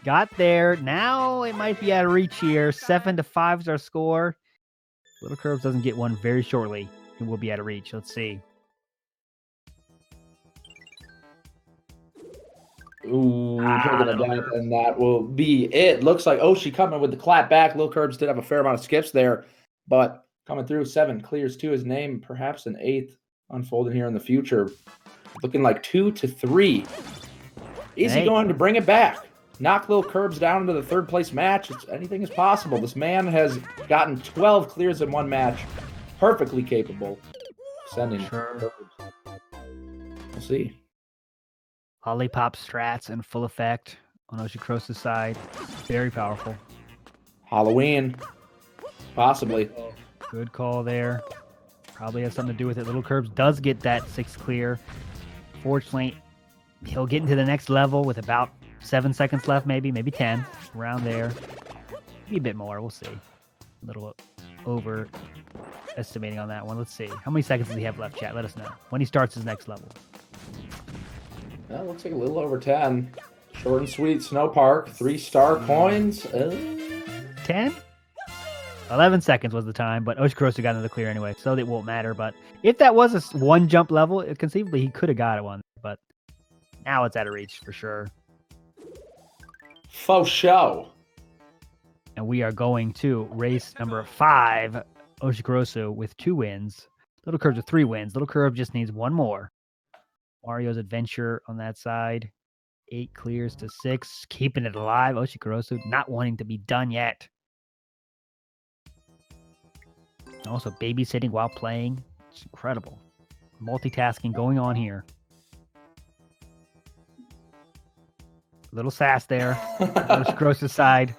Got there. Now it might be out of reach here. 7 to 5 is our score. LilKirbs doesn't get one very shortly. It will be out of reach. Let's see. Ooh, taking a death, and that will be it. Looks like Oshi coming with the clap back. LilKirbs did have a fair amount of skips there, but coming through 7 clears to his name. Perhaps an 8th unfolding here in the future. Looking like 2 to 3. Is he Hey. going to bring it back? Knock LilKirbs down into the 3rd place match. Anything is possible. This man has gotten 12 clears in one match. Perfectly capable of sending Sure. We'll see. Lollipop strats in full effect on Oshikorosu's side. Very powerful. Halloween. Possibly. Good call there. Probably has something to do with it. LilKirbs does get that 6th clear. Fortunately, he'll get into the next level with about 7 seconds left, maybe 10. Around there. Maybe a bit more. We'll see. A little overestimating on that one. Let's see. How many seconds does he have left, chat? Let us know. When he starts his next level. That looks like a little over 10. Short and sweet, Snow Park, 3-star coins. 10? 11 seconds was the time, but Oshikorosu got into the clear anyway, so it won't matter. But if that was a one jump level, conceivably he could have got it one. But now it's out of reach for sure. Faux show. And we are going to race number 5. Oshikorosu with 2 wins. LilKirbs with 3 wins. LilKirbs just needs one more. Mario's Adventure on that side. 8 clears to 6. Keeping it alive. Oshikorosu not wanting to be done yet. And also babysitting while playing. It's incredible. Multitasking going on here. Little sass there. Oshikorosu's side.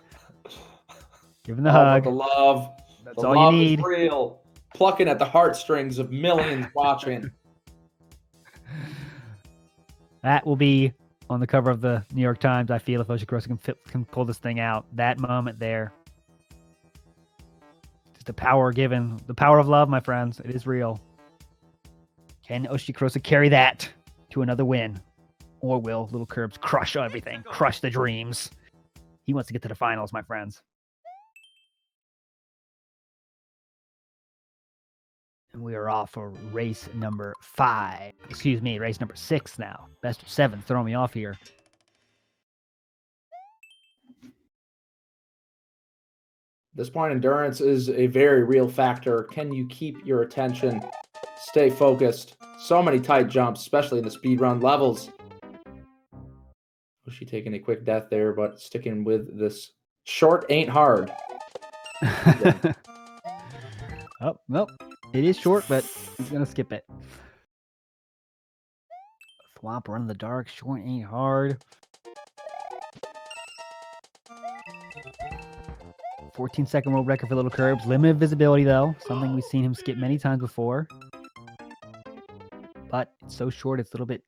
Give him the hug. The love. That's The all love you is need. real. Plucking at the heartstrings of millions watching. That will be on the cover of the New York Times, I feel, if Oshikorosu can pull this thing out. That moment there. Just the power given. The power of love, my friends. It is real. Can Oshikorosu carry that to another win? Or will LilKirbs crush everything? Crush the dreams? He wants to get to the finals, my friends. And we are off for race number 5. Excuse me, race number 6 now. Best of 7, throwing me off here. At this point, endurance is a very real factor. Can you keep your attention, stay focused? So many tight jumps, especially in the speedrun levels. Oshi taking a quick death there, but sticking with this short ain't hard. Oh, nope. It is short, but he's going to skip it. Thwomp run in the dark. Short ain't hard. 14-second world record for LilKirbs. Limited visibility, though. Something we've seen him skip many times before. But it's so short, it's a little bit...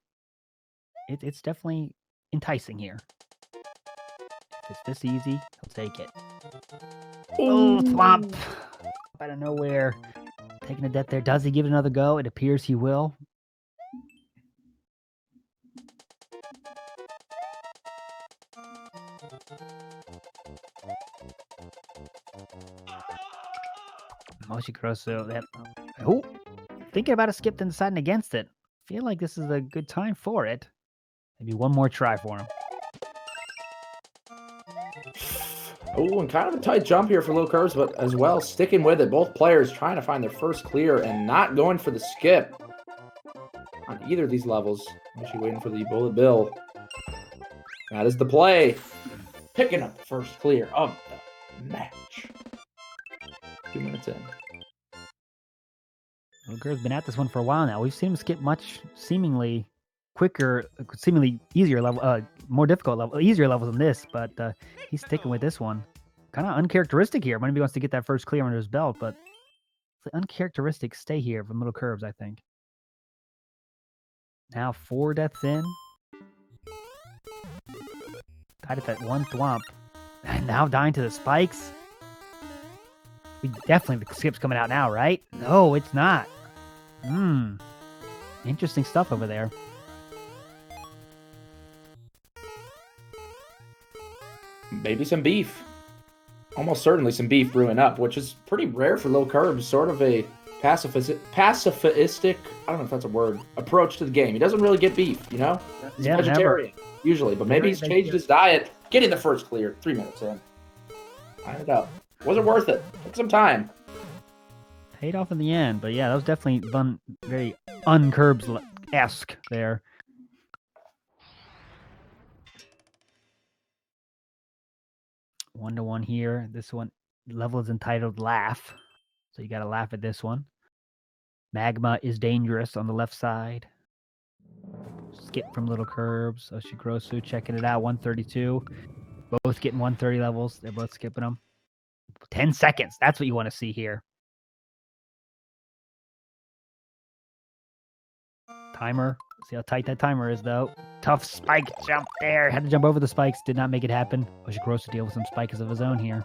It's definitely enticing here. If it's this easy, he'll take it. Oh, Thwomp! Out of nowhere. Taking a death there. Does he give it another go? It appears he will. Oshikorosu. Oh, thinking about a skip, then deciding against it. Feel like this is a good time for it. Maybe one more try for him. Oh, and kind of a tight jump here for LilKirbs, but as well, sticking with it. Both players trying to find their first clear and not going for the skip on either of these levels. Actually waiting for the bullet bill. That is the play. Picking up the first clear of the match. 2 minutes in. LilKirbs been at this one for a while now. We've seen him skip much seemingly quicker, seemingly easier level, more difficult level, easier levels than this, but he's sticking with this one. Kind of uncharacteristic here. Maybe he wants to get that first clear under his belt, but it's an uncharacteristic stay here from LilKirbs, I think. Now 4 deaths in. Tied at that one thwomp. And now dying to the spikes. We definitely, the skip's coming out now, right? No, it's not. Interesting stuff over there. Maybe some beef. Almost certainly some beef brewing up, which is pretty rare for LilKirbs. Sort of a pacifistic, I don't know if that's a word, approach to the game. He doesn't really get beef, you know? He's a vegetarian, usually, but maybe he's changed his diet. Getting the first clear, 3 minutes in. Line it up. Wasn't worth it. Took some time. Paid off in the end, but yeah, that was definitely very unKirbs-esque there. One to one here. This one level is entitled Laugh. So you got to laugh at this one. Magma is dangerous on the left side. Skip from LilKirbs. Oshikorosu checking it out. 132. Both getting 130 levels. They're both skipping them. 10 seconds. That's what you want to see here. Timer. See how tight that timer is, though. Tough spike jump there. Had to jump over the spikes. Did not make it happen. Oshikorosu deal with some spikes of his own here.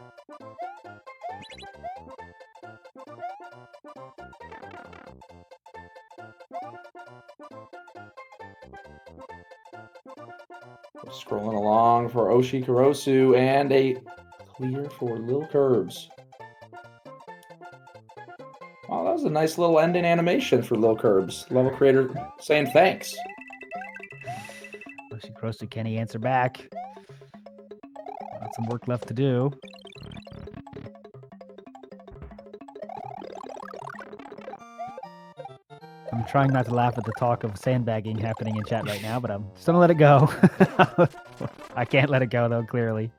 Scrolling along for Oshikorosu and a clear for LilKirbs. Wow, that was a nice little ending animation for LilKirbs. Level creator saying thanks. Oshikorosu, can he answer back? Got some work left to do. I'm trying not to laugh at the talk of sandbagging happening in chat right now, but I'm just gonna let it go. I can't let it go though, clearly.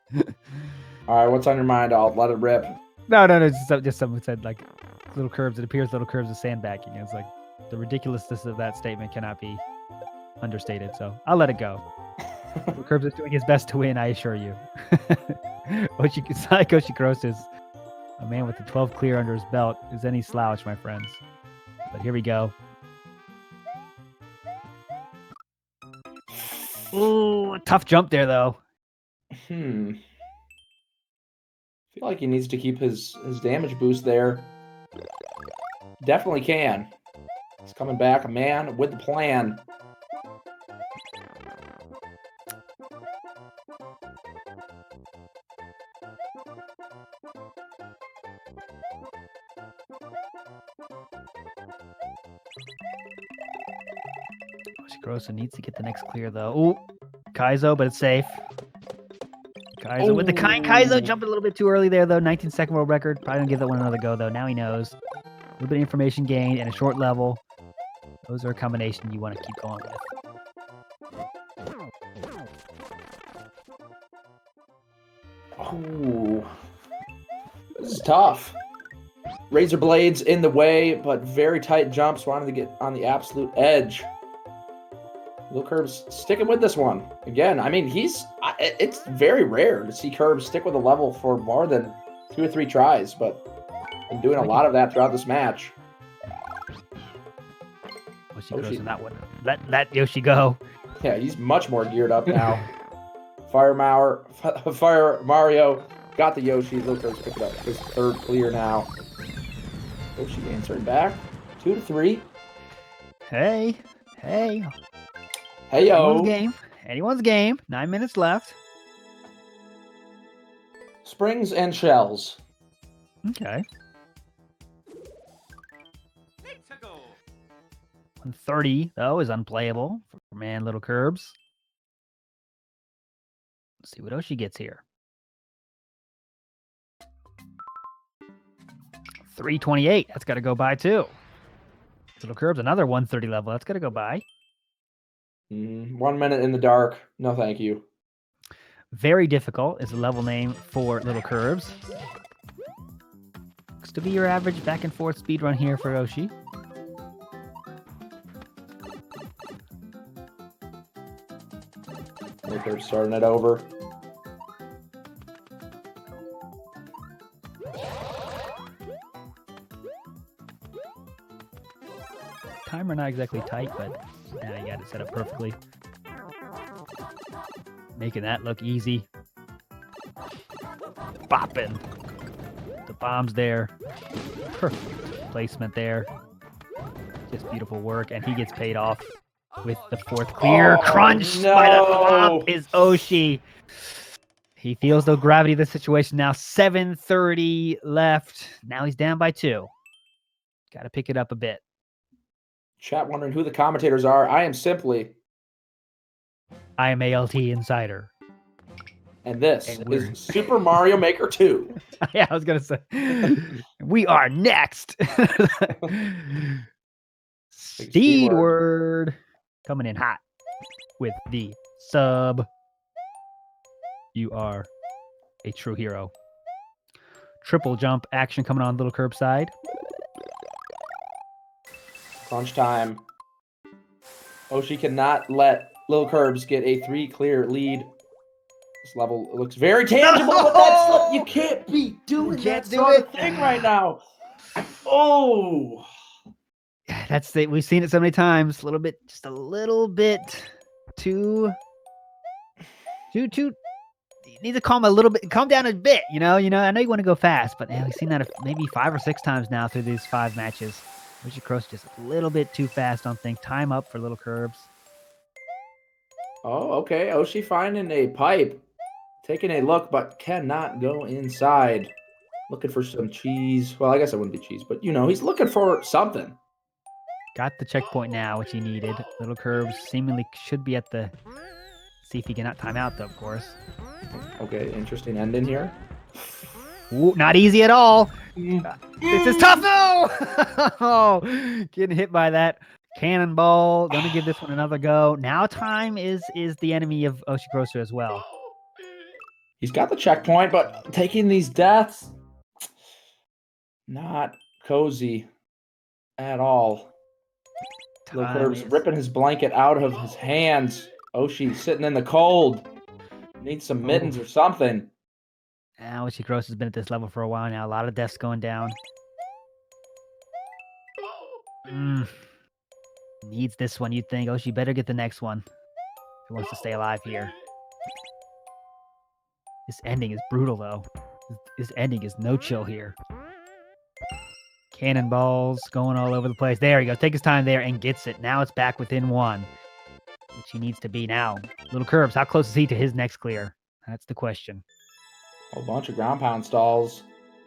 All right, what's on your mind? I'll let it rip. No, just someone said like LilKirbs. It appears LilKirbs is sandbagging. It's like the ridiculousness of that statement cannot be understated. So I'll let it go. LilKirbs is doing his best to win, I assure you. Oshikorosu is a man with the 12 clear under his belt. Is any slouch, my friends? But here we go. Ooh, tough jump there, though. I feel like he needs to keep his damage boost there. Definitely can. He's coming back, a man with the plan. Oshikorosu needs to get the next clear, though. Ooh, Kaizo, but it's safe. Kaizo with the Kaizo jumping a little bit too early there, though. 19-second world record. Probably gonna give that one another go, though. Now he knows. A little bit of information gained and a short level. Those are a combination you want to keep going with. Oh, this is tough. Razor blades in the way, but very tight jumps. Wanted to get on the absolute edge. LilKirbs sticking with this one. Again, I mean, it's very rare to see Kirbs stick with a level for more than 2 or 3 tries, but been doing a lot of that throughout this match. Oshikorosu, that one. Let Yoshi go. Yeah, he's much more geared up now. Fire Mario got the Yoshi. LilKirbs picked up his 3rd clear now. Yoshi answering back. 2 to 3. Hey. Hey-yo. Anyone's game. 9 minutes left. Springs and shells. Okay. Let's go. 130, though, is unplayable for man LilKirbs. Let's see what Oshi gets here. 328. That's got to go by, too. LilKirbs, another 130 level. That's got to go by. 1 minute in the dark. No, thank you. Very difficult is a level name for LilKirbs. Looks to be your average back and forth speedrun here for Oshi. LilKirbs starting it over. Timer not exactly tight, but yeah, you got it set up perfectly. Making that look easy. Bopping. The bomb's there. Perfect placement there. Just beautiful work, and he gets paid off with the 4th clear. Crunch by the flop is Oshi. He feels the gravity of the situation now. 7:30 left. Now he's down by 2. Got to pick it up a bit. Chat wondering who the commentators are. I am simply. I am ALT Insider. And this is Super Mario Maker 2. Yeah, I was going to say. We are next. Speedward coming in hot with the sub. You are a true hero. Triple jump action coming on LilKirbs side. Crunch time. Oshi cannot let LilKirbs get a 3 clear lead. This level looks very tangible, but that's you can't be doing that sort of thing right now. Oh, that's it. We've seen it so many times. Just a little bit too. You need to calm down a bit. You know. I know you want to go fast, but we've seen that maybe 5 or 6 times now through these 5 matches. Oshikorosu just a little bit too fast on things. Time up for LilKirbs. Oh, okay. Oshi finding a pipe. Taking a look, but cannot go inside. Looking for some cheese. Well, I guess it wouldn't be cheese, but he's looking for something. Got the checkpoint now, which he needed. LilKirbs seemingly should be at the... See if he cannot time out, though, of course. Okay, interesting ending here. Ooh, not easy at all. This is tough, no! Getting hit by that cannonball. Gonna give this one another go. Now time is the enemy of Oshikorosu as well. He's got the checkpoint, but taking these deaths, not cozy at all. LilKirbs ripping his blanket out of his hands. Oshi sitting in the cold. Needs some mittens or something. Now Oshikorosu has been at this level for a while now. A lot of deaths going down. Needs this one, you'd think. Oshi better get the next one. He wants to stay alive here. This ending is brutal, though. This ending is no chill here. Cannonballs going all over the place. There you go. Take his time there and gets it. Now it's back within 1, which he needs to be now. LilKirbs, how close is he to his next clear? That's the question. A bunch of ground pound stalls.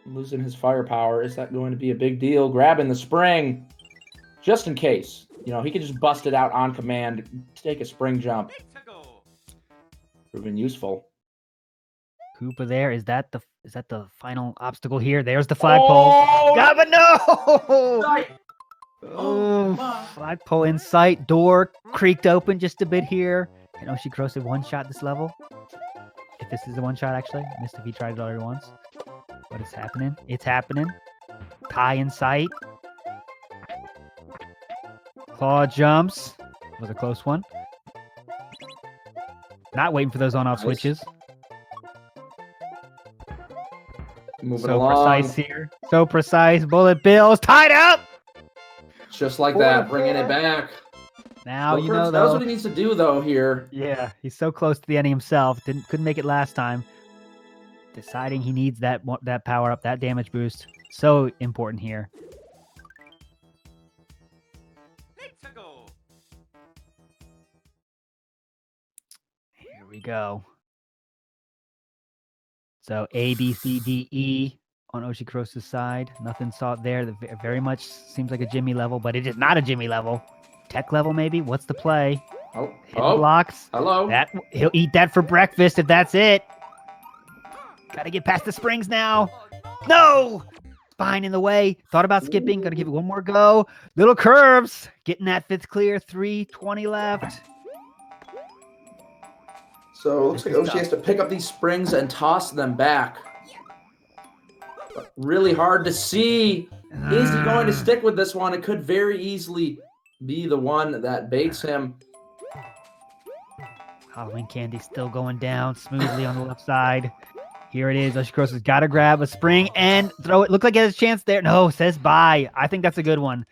Losing his firepower. Is that going to be a big deal? Grabbing the spring. Just in case. You know, he can just bust it out on command. Take a spring jump. Proving useful. Koopa there. Is that the final obstacle here? There's the flagpole. God, but no! Oh, flagpole in sight. Door creaked open just a bit here. And Oshikorosu one-shot this level. If this is a one-shot, actually. Missed if he tried it already once. What is happening? It's happening. Tie in sight. Claw jumps. Was a close one. Not waiting for those on-off switches. Moving So along. precise here. So precise. Bullet bills. Tied up! Just like that. Bringing it back. Now, LilKirbs you know, knows though. what he needs to do, though, here. Yeah, he's so close to the ending himself. Couldn't make it last time. Deciding he needs that power up, that damage boost. So important here. Here we go. So A, B, C, D, E on Oshikorosu's side. Nothing sought there. Very much seems like a Jimmy level, but it is not a Jimmy level. Tech level, maybe? What's the play? Oh, Hidden blocks. Hello. He'll eat that for breakfast if that's it. Gotta get past the springs now. No! Spine in the way. Thought about skipping. Gotta give it one more go. LilKirbs getting that 5th clear. 3:20 left. So it looks like Oshi has to pick up these springs and toss them back. But really hard to see. Is he going to stick with this one? It could very easily be the one that baits him. Halloween candy still going down smoothly on the left side. Here it is. Oshikorosu's got to grab a spring and throw it. Look like he has a chance there. No, says bye. I think that's a good one.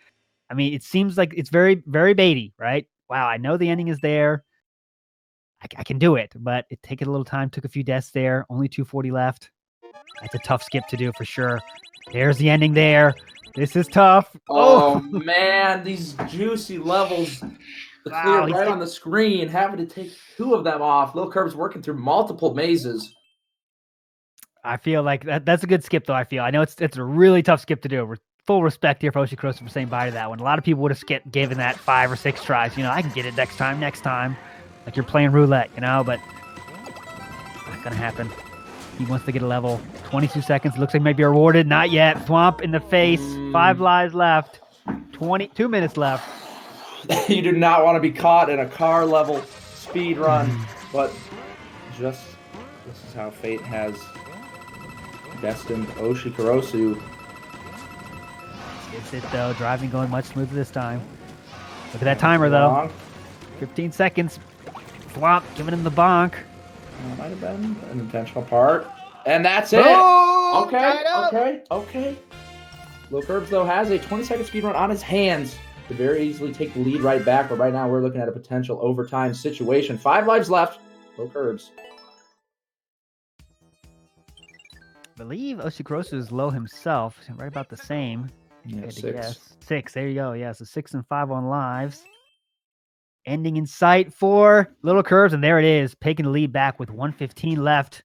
I mean, it seems like it's very, very baity, right? Wow, I know the ending is there. I can do it, but it took a little time. Took a few deaths there. Only 240 left. That's a tough skip to do for sure. There's the ending there. This is tough. Oh, man, these juicy levels. The clear Wow, right on the screen. Having to take 2 of them off. LilKirbs working through multiple mazes. I feel like that's a good skip, though. I know it's a really tough skip to do. Full respect here for Oshikorosu for saying bye to that one. A lot of people would have given that 5 or 6 tries. You know, I can get it next time. Like you're playing roulette, you know, but not gonna happen. He wants to get a level. 22 seconds. Looks like maybe rewarded. Not yet. Thwomp in the face. 5 lives left. 22 minutes left. You do not want to be caught in a car level speed run, but this is how fate has destined Oshikorosu. Gets it though. Driving going much smoother this time. Look at that timer though. 15 seconds. Thwomp giving him the bonk. That might have been an intentional part. And that's it. Oh, Okay. LilKirbs, though, has a 20-second speed run on his hands to very easily take the lead right back. But right now, we're looking at a potential overtime situation. 5 lives left. LilKirbs. I believe Oshikorosu is low himself. Right about the same. Yeah, 6. Yes. 6. There you go. Yeah, so 6 and 5 on lives. Ending in sight for LilKirbs, and there it is. Taking the lead back with 1:15 left.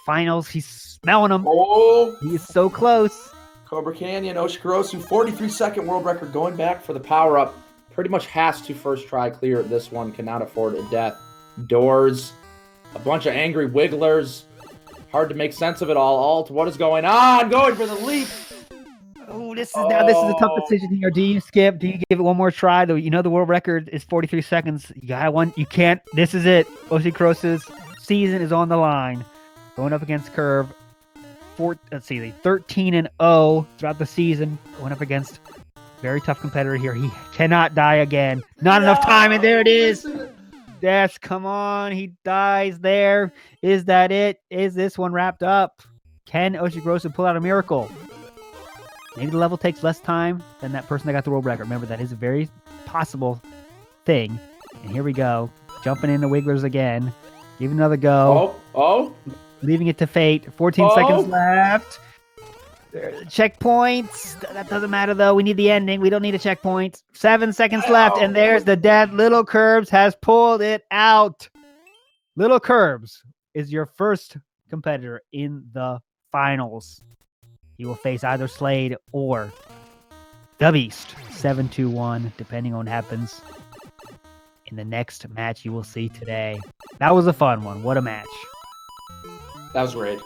Finals, he's smelling them. Oh! He is so close. Cobra Canyon, Oshikorosu, 43-second world record going back for the power-up. Pretty much has to first try clear this one. Cannot afford a death. Doors. A bunch of angry wigglers. Hard to make sense of it all. Alt, what is going on? Going for the leap. Oh, this is a tough decision here. Do you skip? Do you give it one more try? Though you know the world record is 43 seconds. You got one. You can't. This is it. Oshikorosu's season is on the line. Going up against Curve. 13-0 throughout the season. Going up against very tough competitor here. He cannot die again. Not enough time, and there it is. Yes, come on. He dies there. Is that it? Is this one wrapped up? Can Oshikorosu pull out a miracle? Maybe the level takes less time than that person that got the world record. Remember, that is a very possible thing. And here we go. jumping into Wigglers again. Give it another go. Oh. Leaving it to fate. 14 seconds left. Checkpoints. That doesn't matter, though. We need the ending. We don't need a checkpoint. 7 seconds left, and there's the death. LilKirbs has pulled it out. LilKirbs is your first competitor in the finals. He will face either Slade or the Beast. 7-2-1, depending on what happens in the next match you will see today. That was a fun one. What a match. That was great.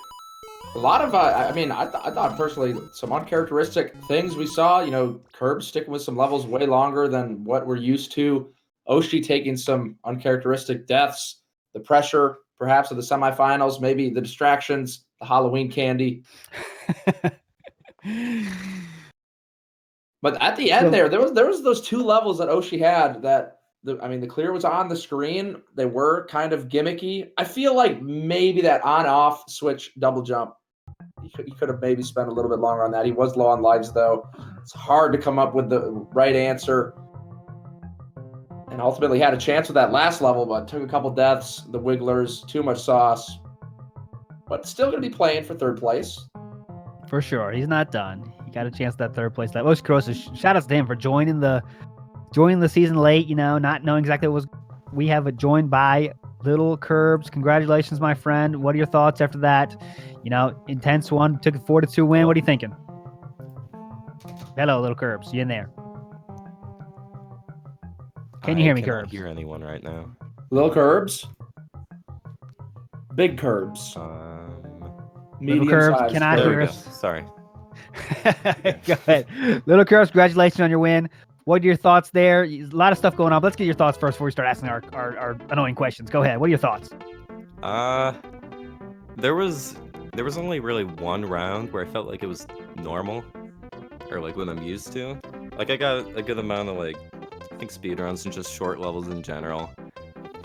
A lot of, I thought personally some uncharacteristic things we saw. You know, Kirbs sticking with some levels way longer than what we're used to. Oshi taking some uncharacteristic deaths. The pressure, perhaps, of the semifinals. Maybe the distractions, the Halloween candy. But at the end there was those two levels that Oshi had that the clear was on the screen. They were kind of gimmicky. I feel like maybe that on-off switch double jump, he could have maybe spent a little bit longer on that. He was low on lives, though. It's hard to come up with the right answer. And ultimately had a chance with that last level, but took a couple deaths, the Wigglers, too much sauce. But still going to be playing for third place. For sure. He's not done. He got a chance at that third place. That Oshikorosu, shout out to him for joining the season late, not knowing exactly what was. We have it joined by LilKirbs. Congratulations, my friend. What are your thoughts after that? Intense one. Took a 4-2 win. What are you thinking? Hello, LilKirbs. You in there? Can you hear me, Kirbs? I cannot hear anyone right now. LilKirbs. Big Kirbs. Medium LilKirbs, size. can I There hear we go. us? Sorry. Go ahead. LilKirbs, congratulations on your win. What are your thoughts there? A lot of stuff going on. But let's get your thoughts first before we start asking our annoying questions. Go ahead. What are your thoughts? There was only really one round where I felt like it was normal, or like what I'm used to. Like I got a good amount of I think speedruns and just short levels in general.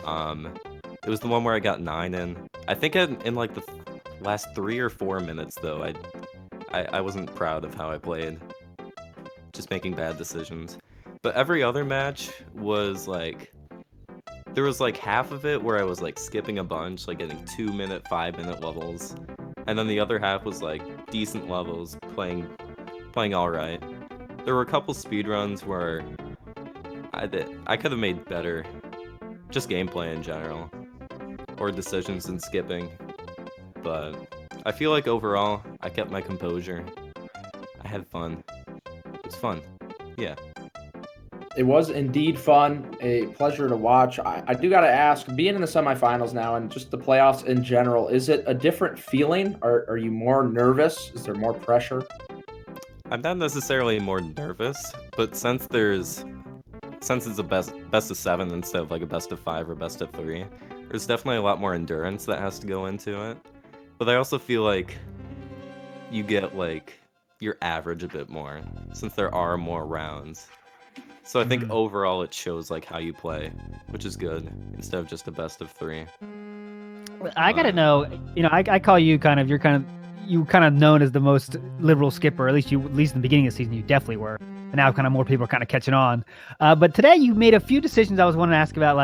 It was the one where I got 9 in. I think in like the last 3 or 4 minutes though, I wasn't proud of how I played. Just making bad decisions. But every other match was there was half of it where I was skipping a bunch, getting 2-minute, 5-minute levels. And then the other half was decent levels, playing all right. There were a couple speedruns where I could have made better, just gameplay in general, or decisions in skipping. But I feel like overall, I kept my composure. I had fun. It was fun. Yeah. It was indeed fun, a pleasure to watch. I do got to ask, being in the semifinals now and just the playoffs in general, is it a different feeling? Are you more nervous? Is there more pressure? I'm not necessarily more nervous, but since it's a best of 7 instead of a best of 5 or best of 3, there's definitely a lot more endurance that has to go into it. But I also feel like you get your average a bit more since there are more rounds. So I think overall it shows how you play, which is good instead of just a best of 3. I gotta know, I call you you're kind of known as the most liberal skipper, at least in the beginning of the season you definitely were. And now more people are kind of catching on. But today you made a few decisions I was wanting to ask about.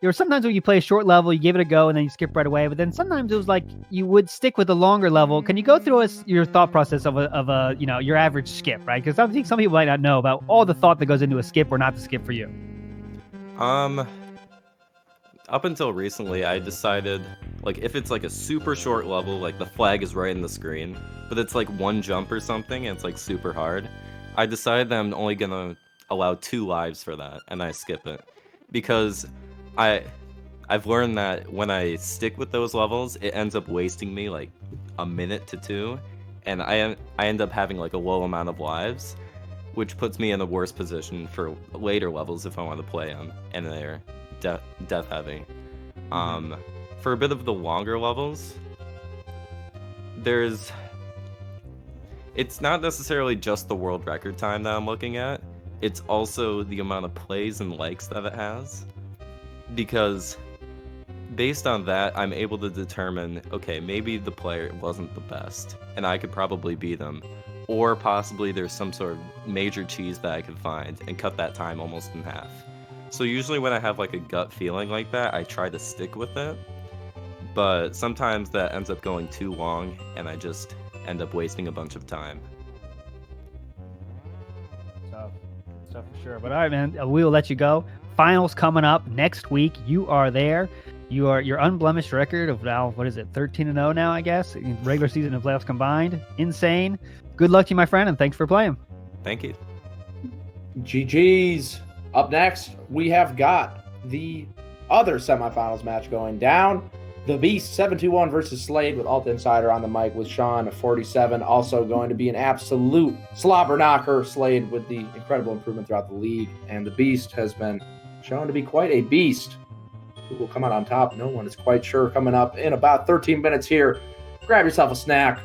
There were sometimes when you play a short level, you give it a go and then you skip right away. But then sometimes it was you would stick with a longer level. Can you go through your thought process of your average skip, right? Because I think some people might not know about all the thought that goes into a skip or not to skip for you. Up until recently, I decided if it's a super short level, the flag is right in the screen, but it's one jump or something and it's super hard, I decided that I'm only gonna allow 2 lives for that, and I skip it. Because I've learned that when I stick with those levels, it ends up wasting me a minute to 2, and I end up having a low amount of lives, which puts me in a worse position for later levels if I want to play them, and they're death heavy. For a bit of the longer levels, it's not necessarily just the world record time that I'm looking at, it's also the amount of plays and likes that it has. Because based on that, I'm able to determine, okay, maybe the player wasn't the best, and I could probably beat them. Or possibly there's some sort of major cheese that I could find and cut that time almost in half. So usually when I have like a gut feeling like that, I try to stick with it. But sometimes that ends up going too long, and I just end up wasting a bunch of time. So for sure. But all right, man, we will let you go. Finals coming up next week. You are there. Your unblemished record of now, what is it, 13-0 now, I guess, in regular season and playoffs combined. Insane. Good luck to you, my friend, and thanks for playing. Thank you. GG's. Up next, we have got the other semifinals match going down. The Beast 7-2-1 versus Slade with Alt Insider on the mic with Sean 47. Also going to be an absolute slobber knocker. Slade with the incredible improvement throughout the league. And the Beast has been shown to be quite a beast. Who will come out on top? No one is quite sure. Coming up in about 13 minutes here. Grab yourself a snack,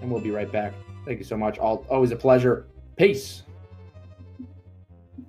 and we'll be right back. Thank you so much. Always a pleasure. Peace.